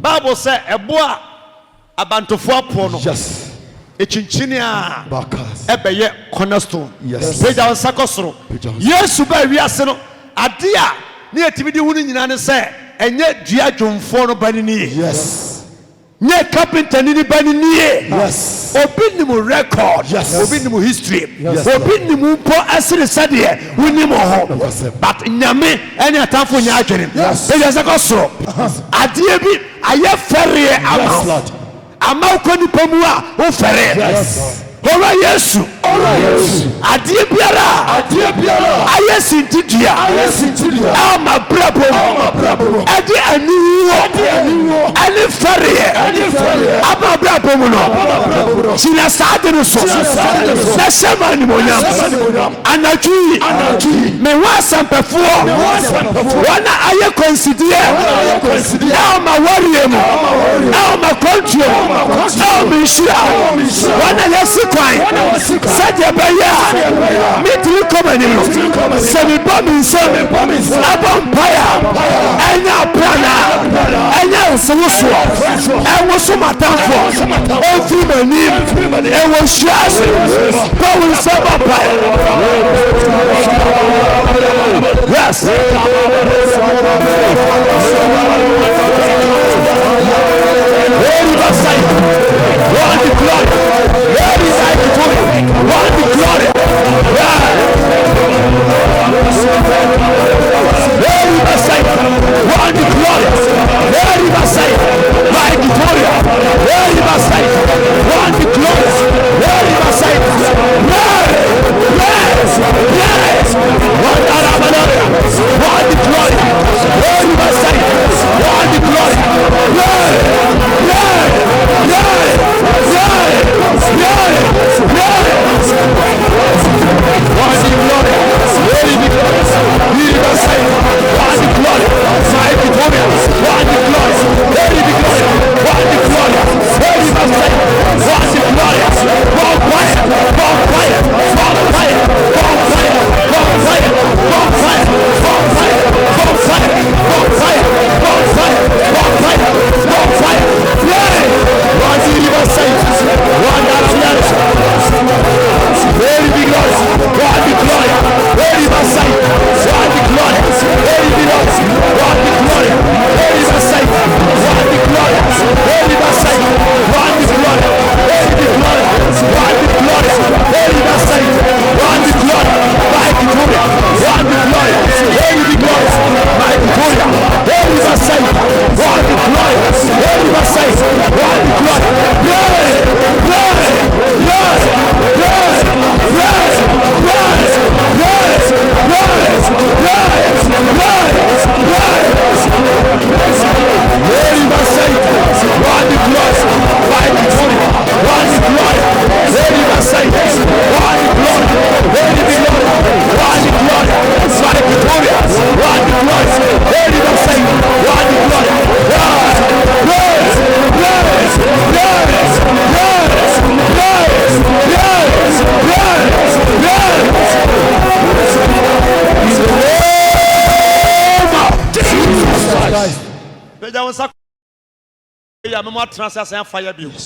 Bible says a boy abantofo apo yes echinchinia bakas ebeye cornerstone yes peja sakosoro yesu ba wiase no ade a ne yetimi di hunu nyina ne se enye dua dwomfo no bani ni yes nye carpenter ni bani ni yes obi ni mu record yes obi ni mu history yes obi ni mu po asire sade woni mo ho but nyame ene atamfo nya adwene peja sakosoro ade bi aye ferre ama ama ko ni pamu a o ferre yes Ora Yesu adie biara aye sintidia ama brabo ade aniwo ani ferre ama brabo bomuno sina saade no so na shema ni monyam anadwi me wasampefo wana aye consider now ma worry mu now ma control now me shira wana yesikwan sadia baya me tiri komani no se me bominso abompaya enya plana enya nsoso enwoso matamfo ofi manim enwo shiase power sabapaya yes one the glory where is I to one the glory where is I one the glory where is I my Victoria where is I one the glory where is I yes one Arabana one the glory where is I one the glory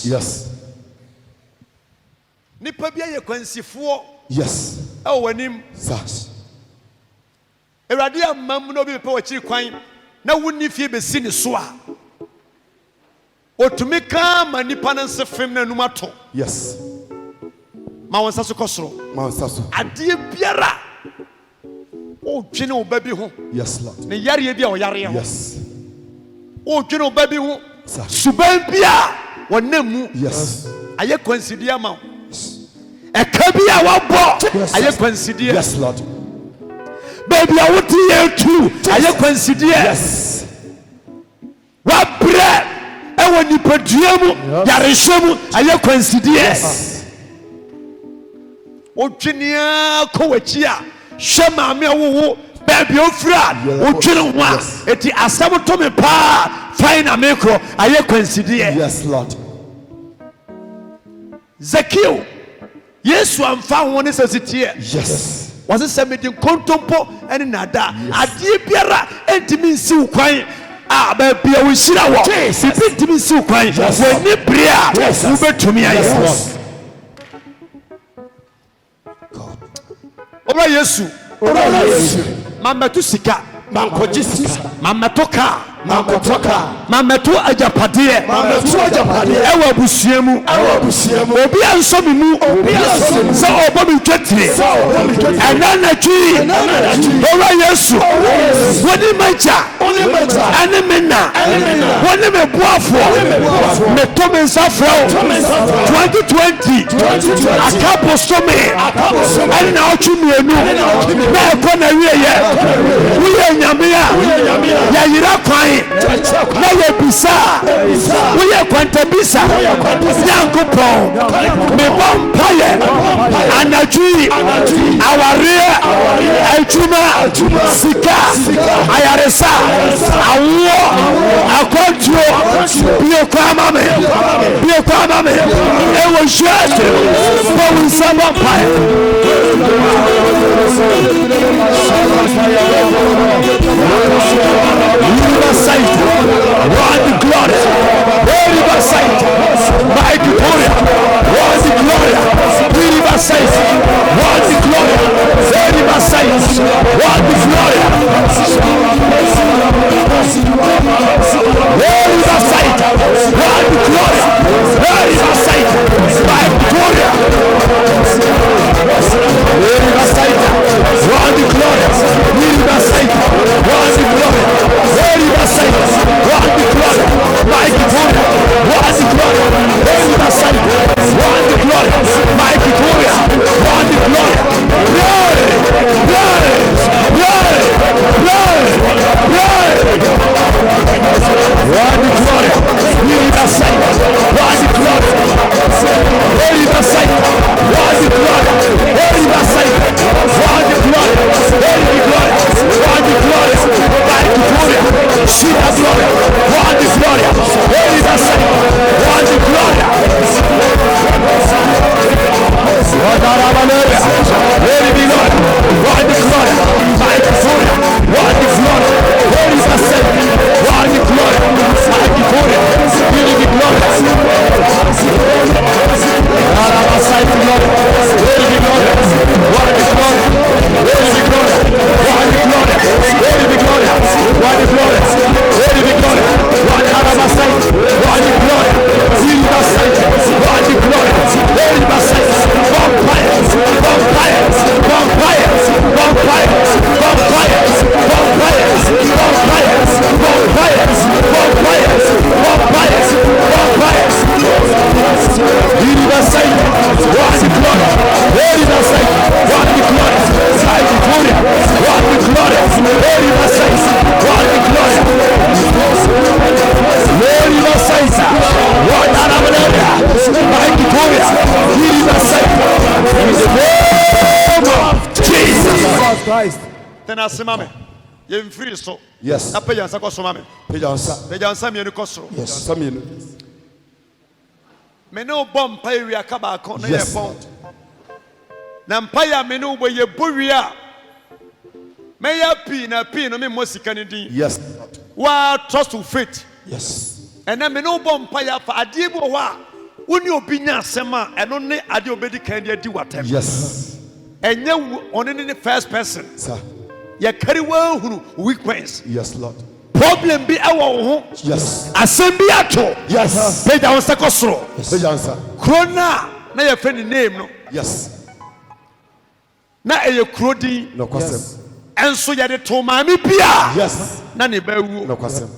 yes nipa bia ye kwansifo yes wanim sas Erade amam no bi pe wachi kwan na wonni fie be si ne so a otumi ka ma nipa nan se fem na numato yes ma wonsa so kosoro ma wonsa so ade biara o twene o babi ho yes lord ne yare bia o yare ho yes o twene o babi ho suban bia wonam yes aye consider ma e ka bia wabo aye consider yes lord baby I want to hear too aye consider yes wa bre e woni paduamu yare shemu aye consider yes o twenia ko wachi a hwema me wo baby ofra o twene ho a eti asam to me pa fine amekro aye consider yes lord Zakio Yesu amfa ho ne sesitie yes was se medin kontompo ene nada ade biara entimi nsi ukwan a ba bia wo hira wo bibi entimi nsi ukwan woni bria wo betumi aye Oba Yesu mametu sika mankoji sika mametu ka mankotoka mametu ajapade ewa abusuamu obi anso mimu so obo mi twetire enana twi Oba Yesu woni maja ɛne me na wɔne me boafoɔ meto me nsa frɛ wo 2020 akapo so me ɛne na ɔtwe mmienu na ɛkɔ na wieyɛ woyɛ nyame a yɛyera kwan na yɛbisa woyɛ kwantabisa nyankopɔn mebɔ mpayɛ anadwui awareɛ adwuma sika ayaresa awoɔ akɔntuo bie kwa ma me ɛwɔ hwɛte bɔ wo nsa bɔ mpaeɛ Riverside, Lord the glory, Riverside, my glory, Lord the glory, Riverside, Lord the glory, Riverside, Lord the glory, Riverside, Lord the glory, Riverside, my glory, Riverside, Lord the glory, Riverside, Lord the glory. Riverside, Lord the glory, my Victoria, Lord the glory, Riverside, Lord the glory, my Victoria, Lord the glory, glory, glory, glory, glory, glory, Lord the glory, Riverside, Lord the glory, Riverside, Lord the glory, Riverside, Lord the glory, Lord the glory, my Victoria. She has glory, one is glory, where is the sun, one is glory. What are our neighbors? Where is the Lord? One is glory, my Victoria, one is glory, where is the sun, one is glory, my Victoria, where is the glory? All our side glory, where is the glory? One is glory, where is the glory? One is glory, where is the glory? One is glory. Where is the glory? One Arabasite, one is glory. Silversite, one is glory. Where is the site? Vampires, vampires, vampires, vampires, vampires, vampires, vampires, vampires, vampires, vampires, vampires. Silversite, one is glory. Where is the site? One is glory. Side Victoria, one is glory. Where is the site? One is glory. Where is the site? One Arabasite, my Victoria. Here is the site. In the name of Jesus Christ. Then I say, Mama, you're free so. Yes. I pay you so, Mama. Pay you some you cost. Yes. Some you. Me no bomb pay we akaba akon na ye Yes. bon. Na mpaya me no we ye bowia. Me ya pi no me mo sika ni din. Yes. Wa trust to faith. Yes. And then me no bomb paya fa ade bo wa. Woni obi nya asem a eno ne ade obedi kan de adi watem. Yes. Enye one ne first person. Sir. Ye carry wa huru weak points. Yes, Lord. Problem bi ewo wo ho. Yes. Asem bi ato. Yes. Page on sekosoro. Pay you answer. Krona na ye friend name no. Yes. Na eye krodi. No question. Enso ye de to maami bia. Yes. Na ne ba wu. No question.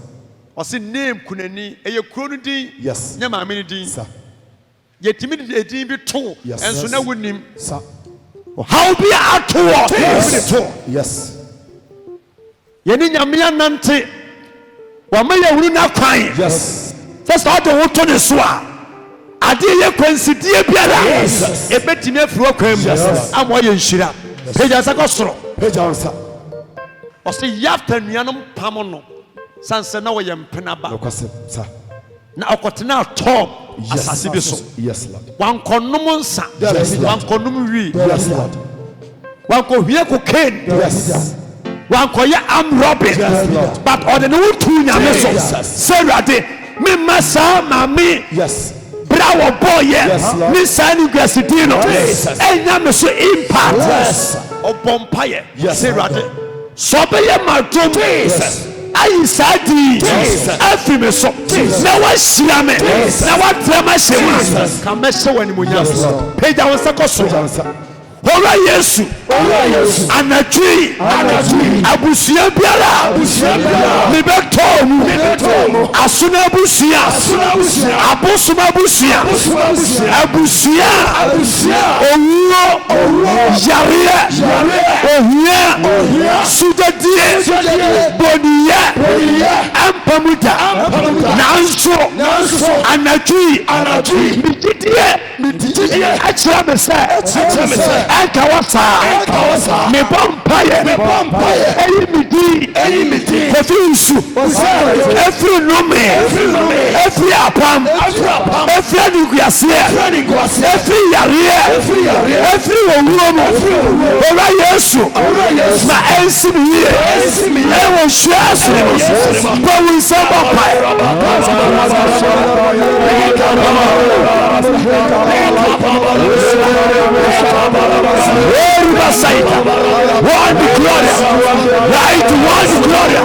O se name kunani eye kro no din. Yes. Nya maami ni din. Sir. Ye timi de din bi to. Yes. Enso na wonim. Sir. How be ato. Yes. To. Yes. Ye ni nyamia nante. Wa ma ye huru na kwan. Yes. First all the water ne so a. Ade ye kwansidie biara. Yes. Ebetimi afuro kwam. Yes. Amo ye nhira. Peja sakosoro. Pay you answer. O se yafta nuanom pam no. Sanse na wo ye mpena ba. No question. Sir. Na okotena top asase bi so. Yes, Lord. Wankonom nsa. Yes, Lord. Wankonom wi. Yes, Lord. Wanko hwie cocaine. Yes. Wanko ya arm robbery. Yes, Lord. But ordinary tu nyame so. Jesus. Serade me masa mami. Yes. Brawo boy. Yes, Lord. Ni sani gasidino. Jesus. Enya me so impact. Yes. Obompaye. Yes, Serade. Sobe ye madum. Jesus. Ayi sadi. Jesus. Afi me so. Na wa shira me. Na wa drama shema. Jesus. Ka me she wani mo Yes, nyam. Lord. Peja won sakoso. Pay you answer. ora yesu anatwi abusua biara mebetomu asuna abusua abosoma abusua owuo yare ohia sudadie boniye ampamuta nanso anatwi mididie akyerɛ me sɛ ɛnka wasa me bɔmpaeɛ ɛyi medi ɛfiri nsu ɛfiri nnome ɛfiri apam ɛfiri aniguaseɛ ɛfiri yareɛ ɛfiri owuo mu owura yesu ma ɛnsi me yie ɛwɔ nhyira asene mu bɔ wo nsɛm bɔ mpae one Gloria, right, one Gloria.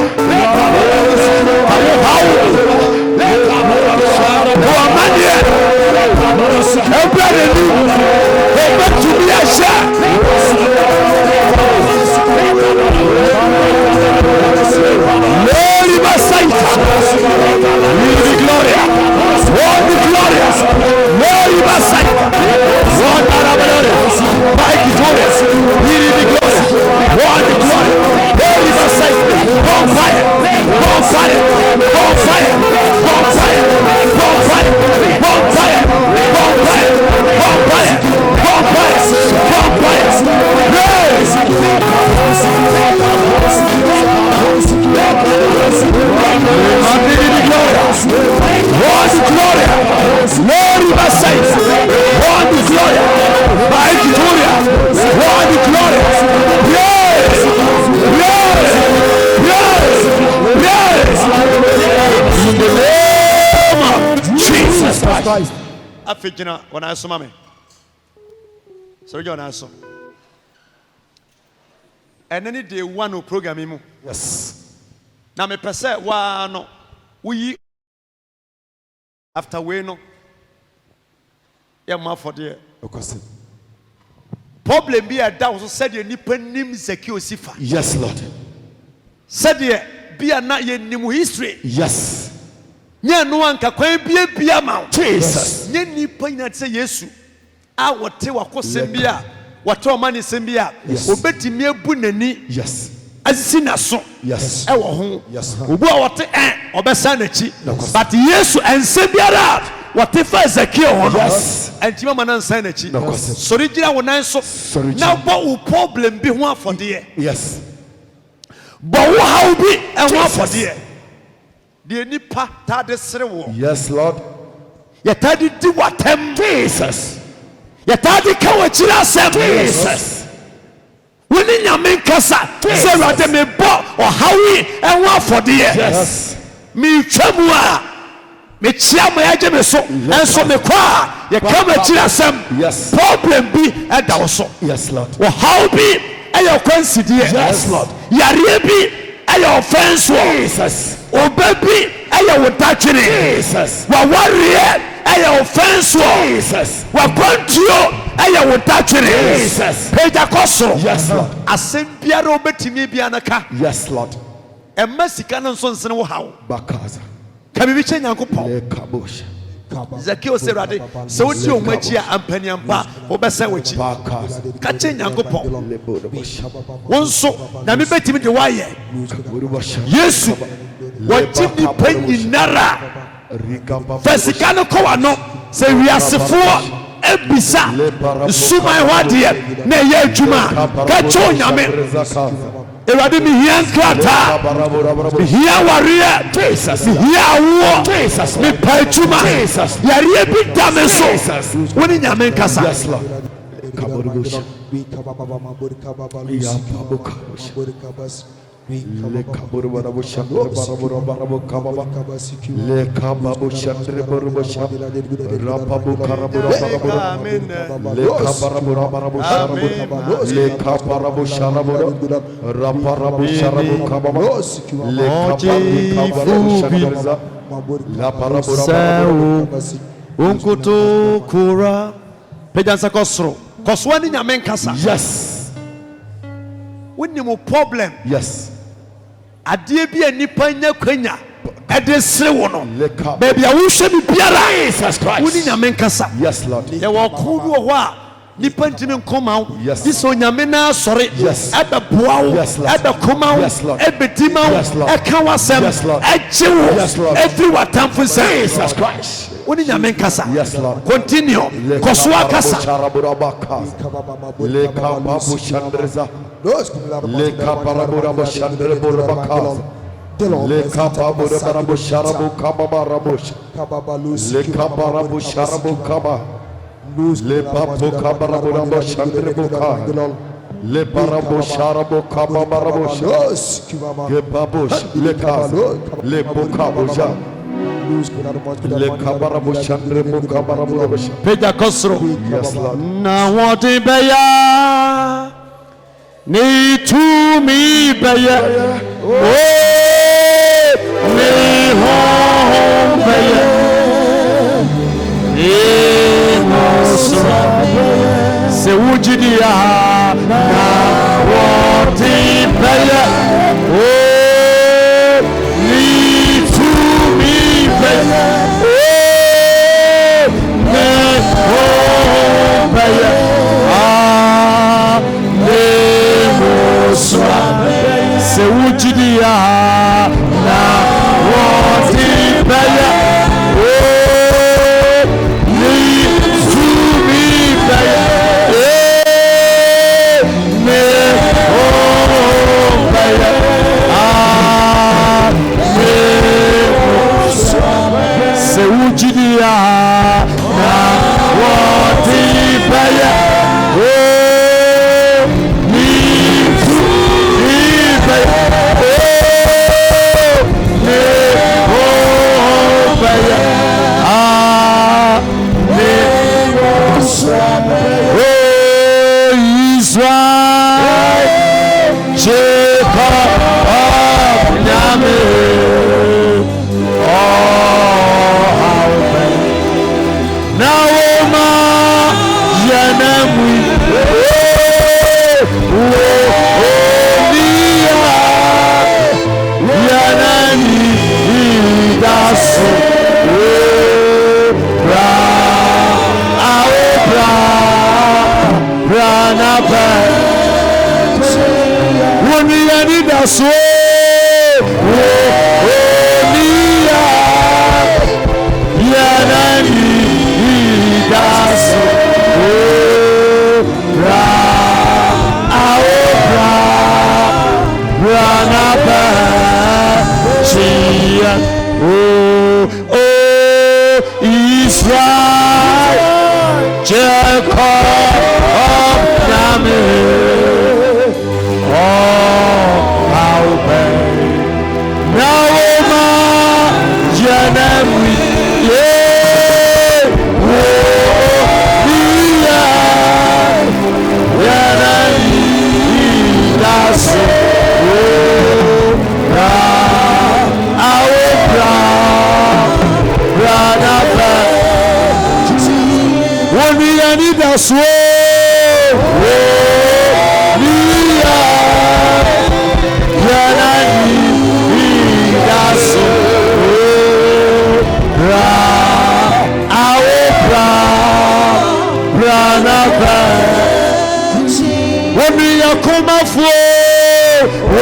Afijina when I saw mommy. So you're not so. And any day one who program him. Yes. Now me per se one we after we no. Yeah, ma for dear. Problem be a doubt. So said you nipa nim secure sifa. Yes, Lord. Said ye be a not ye nimu history. Yes. Nye no anka kwan bia ma Jesus. Nye nipa ina tse Yesu a wote wakosem bia wote omani sem bia obetimi abu nani yes asisi naso yes e wo ho yes obu a wote obesa nachi but Yesu ense biara wote fa Ezekiel ho yes entima manan san nachi sori gira wo nan so na bo wo problem bi ho afode yes bo wo hawo bi e ho afode the nipa tade serewo yes Lord ya tade di watem Jesus ya tade ka wachira asem Jesus woni nyame nkasa se rade me bo ohawi enwo afode yes mi twamu a me chia mo yaje me so enso me kwa ya ka wachira asem yes problem bi e da wo so yes Lord ohawi bi e ya kwansidie yes Lord yare bi e ya offense Jesus obabi aye wotatwene Jesus wa warrior aye offense Jesus wa kontio aye wotatwene Jesus peja koso yes Lord asem biara obetimi bia naka yes Lord emma sika no nso nsene wo hawo bakaza kabibi che nyankopon le kabosha Zakeo serade se woti o machi a ampani ampa obesa wachi bakaza ka che nyankopon le bodobosha wonso na me betimi de waye Yesu wajini penyi nara fasika no kwa no se wiasefo ebisa suma hwadeɛ na ɛyɛ adwuma ka cho nyame ewade mi hia nkrata mi hia wareɛ mi hia awoɔ mi pa adwuma yareɛ bi da me so wone nyame nkasa le kaburu barabu shandre barabu kababa le kababu shandre barabu shandre rapabu karabu barabu le kabarabu barabu sharabu le kabarabu sharabu raparabu sharabu kababa le kababu shandre la barabu barabu unkutu kura pejansa kosro Cause when in Yamen Kasa, Yes. when you problem, Yes. a dear be a nipanya quenya, at the Sewono, Leka. baby, I wish me Piara, Jesus Christ. when in Yamen Kasa, Yes, Lord. they were cool. Nipantimin come out. Yes. This on Yamena, sorry. Yes. At the Bow, Yes, Lord. at the Kumau, Yes, Lord. at the Timau, Yes, Lord. at Kawasam, Yes, Lord. at Jew, Yes, Lord. everywhere time for Jesus Jesus. Christ. When in Yamen Kasa, Yes, Lord. continue. Leka Kosua Kasa, baraburabaka. Leka babu shandreza. Leka baraburabo shandreburabaka. Leka baraburabo sharabu kababarabush. Leka barabu sharabu kaba. Le papu kabaraburabo shandrebuka. Le barabu sharabu kababarabush. Ge babush leka. Le bukabuja. Le kabarabu shandrebu kabarabush. Peja Kosro. Yes, Lord. Na wati beya, ni to me beya, oh, ni home beya, ni mosa, se ujidia, na wati beya, oh, ni to me beya, oh, ni home beya, ah, ni mosa, se ujidia, na wati beya, oh, ni to me beya, ni home beya, ah, ni mosa, se ujidia, na wati beya, oh, ni to me beya, oh, ni home beya, ah, ni mosa, oh, Israel, Jacob, Nyame, oh, how many. Now, Oma, Yanamwi, Yanani, Dasu, Bra, Aobra, Branaba, Wuniani Dasu, Yanani, Dasu, Bra, Aobra, Branaba, Chia, oh, Israel, Jacob, Name, oh, how bad. Now, Oma, Janami, yeah, oh, yeah, Yanani, that's it, oh, Bra, Aobra, Branaba, Woni ani that's it, oh, yeah, Yanani, that's it, oh, Bra, Aobra, Branaba, Woni yakoma fo, oh,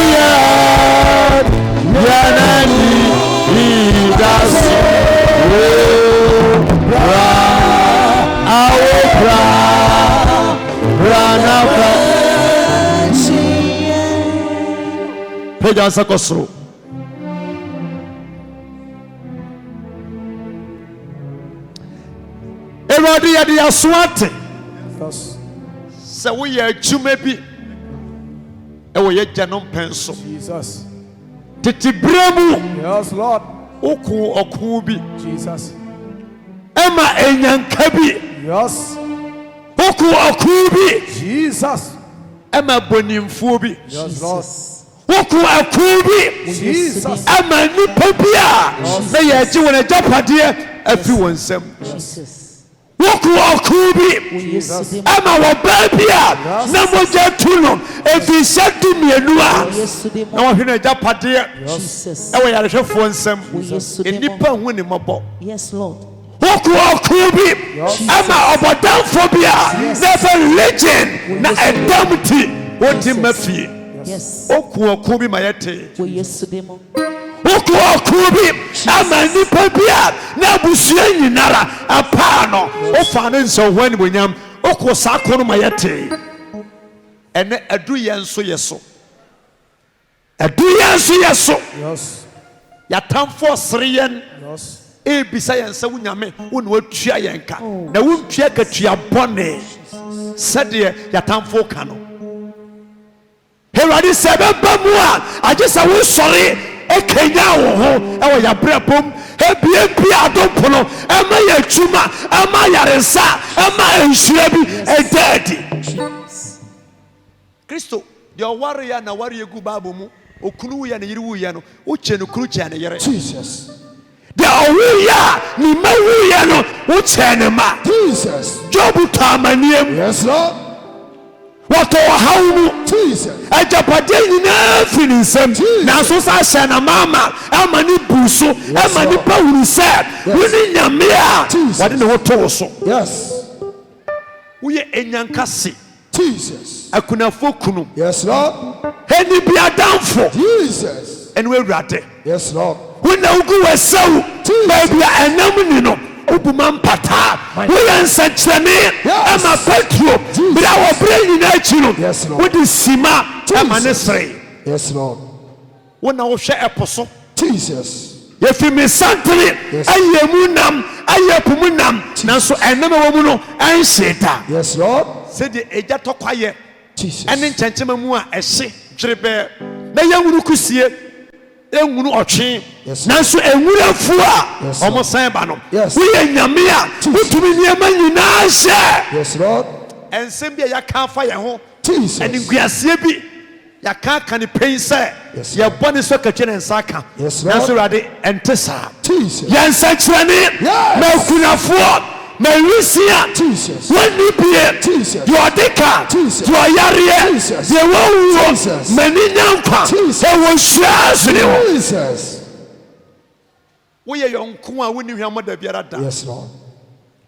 yeah, Yanani, that's it, oh, Bra, Aobra, Branaba. Peja Sakosro. Erodi ya di aswate. Se wo ye adwuma bi e wo ye gyanom penso. Jesus. Titi bremu Yes, Lord. oku bi. Jesus. Ema enyanka bi. Yes. Oku bi. Jesus. Ema bonimfuo bi. Yes, Lord. Aku bi. Jesus. Ema nipa bi a na ye gye wona japade afi won nsam. Jesus. woku okubi ama wɔbaa bi a na mogya tu no ɛfiri 12 na wɔhwɛ no agyapadeɛ ɛwɔ yarehwɛfoɔ nsɛm nnipa hu ne mmɔbɔ woku okubi ama ɔbɔdamfo bi a na ɛfɛ legend na ɛdam ti wodi ma fie woku okubi ma yɛte woku okubi ama nipa bi a na abusua nyinara apaa no wofa no nsɛnho animonyam woku saa ko no ma yɛte ɛnɛ adu yɛn nso yɛ so yɛatamfoɔ sere yɛn ebisa yɛn sɛ wonyame wo na watua yɛn ka na wontua katua bɔne sɛdeɛ yɛatamfoɔ ka no Awurade sɛ bɛba mu a agye sɛ wosɔre ekenya wo ho ɛwɔ yɛabrɛ bom ebie adompono ɛma yɛ adwuma ɛma yaresa ɛma nhyira bi ɛdaadi Kristo deɛ ɔware ya na ware egu Bible mu okunu ya na yiri wu ya no wokyɛ no kunu kyɛ ne yere Jesus. deɛ ɔwu ya ne ma wu ya no wokyɛ ne ma Jesus. Job tɔamaniam Yes, Lord. wɔtɔ ɔhaw mu Jesus. agyapadeɛ nyinaa firi ne nsɛm nanso sa hyɛ na mama ama ne bu so ama nipa huru sɛ wo ne nyame a wɔde ne ho too so Yes. woyɛ enyankase Jesus. akunafo kunu Yes, Lord. eni bi adamfo Jesus. ɛne Awurade Yes, Lord. wo na wogu w'asɛw baabi a ɛnam ni no wobuma mpataa woyɛ nsɛnkyerɛnne ama Petro bere a wɔbrɛ nyinaa akyi no wode sima ama ne sere Yes, Lord. wo na wohwɛ ɛpo so Jesus. yɛfiri me santere ayɛ mu nam ayɛ po mu nam nanso ɛnam a wɔ mu no ɛnhye da Yes, Lord. sɛdeɛ ɛgya tɔkwayɛ Jesus. ɛne nkyɛnkyɛma mu a ɛhye dwerebɛɛ na yɛnwunu kusie ɛnwunu ɔtwe nanso ɛnwurafuo a ɔmo san ba no woyɛ nyame a wotumi nneɛma nyinaa hyɛ Yes, Lord. ɛnsɛm bi a yɛaka afa yɛn ho Jesus. ɛne nkuaseɛ bi yɛaka ka ne pɛn sɛ yɛbɔ ne so katwa ne nsa ka nanso Awurade ɛnte saa yɛnsɛnkyerɛnne ma akunafoɔ ma nwisia wɔnni bie deɛ ɔde ka deɛ ɔyareɛ deɛ wɔwuo ma ni nya nkwa ɛwɔ nhyira sene hɔ woyɛ yɔnko a wonni hwɛ mmɔda biara da Yes, Lord.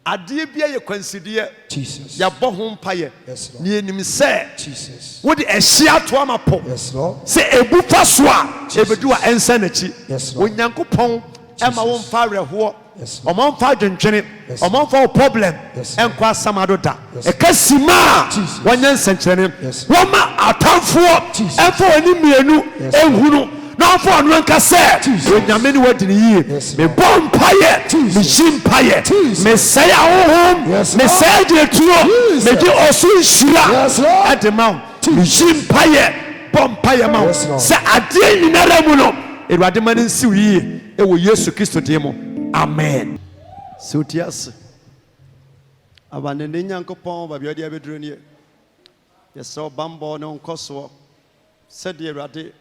adeɛ bia yɛ kwansideɛ Jesus. yɛbɔ ho mpayɛ Yes, Lord. ne yɛnim sɛ Jesus. wode ɛhye ato ama po Yes, Lord. sɛ ebu fa so a ebedu a ɛnsa n'akyi Yes, Lord. onyankopɔn ɛma wo mfa awerɛhoɔ Yes, Lord. ɔma mfa adwendwene Yes, ɔma mfa wo problem Yes, Lord. ɛnkɔ asamado da Yes, ɛka sima a Jesus. wɔnyɛ nsɛnkyerɛnne Yes, wɔma atamfoɔ Jesus. ɛmfa wɔne mmienu Yes, ɛnhunu na ɔmfa ɔno nka sɛ Jesus. onyame ne wadi ne yie Yes, Lord. mebɔ mpayɛ Jesus. megye mpayɛ Jesus. mesɛe ahohom Yes, Lord. mesɛe agyinatuo Jesus. megye ɔso nhyira Yes, Lord. ɛde ma wo megye mpayɛ bɔ mpayɛ ma wo Yes, Lord. sɛ adeɛ nyinara mu no Awurade ma no nsiw yie ɛwɔ Yesu Kristo deɛ mu amen sɛ wotie ase abanene Nyankopɔn baabi a ɔde abɛduru nie yɛsɛ ɔbambɔ ne nkɔ soɔ sɛdeɛ Awurade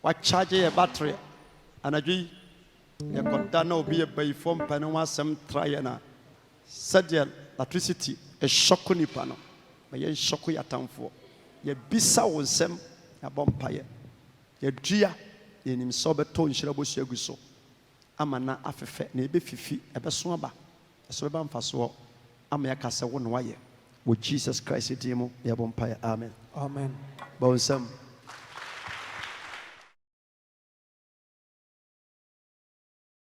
wakyagye yɛ battery anadwo yi yɛkɔda na obi yɛ bayifo mpa ne ho asɛm tra yɛ na sɛdeɛ electricity ɛhyɔko nipa no ma yɛ nhyɔko yɛatamfoɔ yɛbisa wo nsɛm yɛabɔ mpayɛ yɛdua yɛnim sɛ ɔbɛtɔ nhyira bɔhyia agu so ama na afɛfɛ na ɛbɛfifi ɛbɛso aba ɛso bɛba mfasoɔ ama yɛaka sɛ wo na wayɛ wɔ Jesus Christ din mu yɛbɔ mpayɛ amen Amen. bɔ wo nsɛm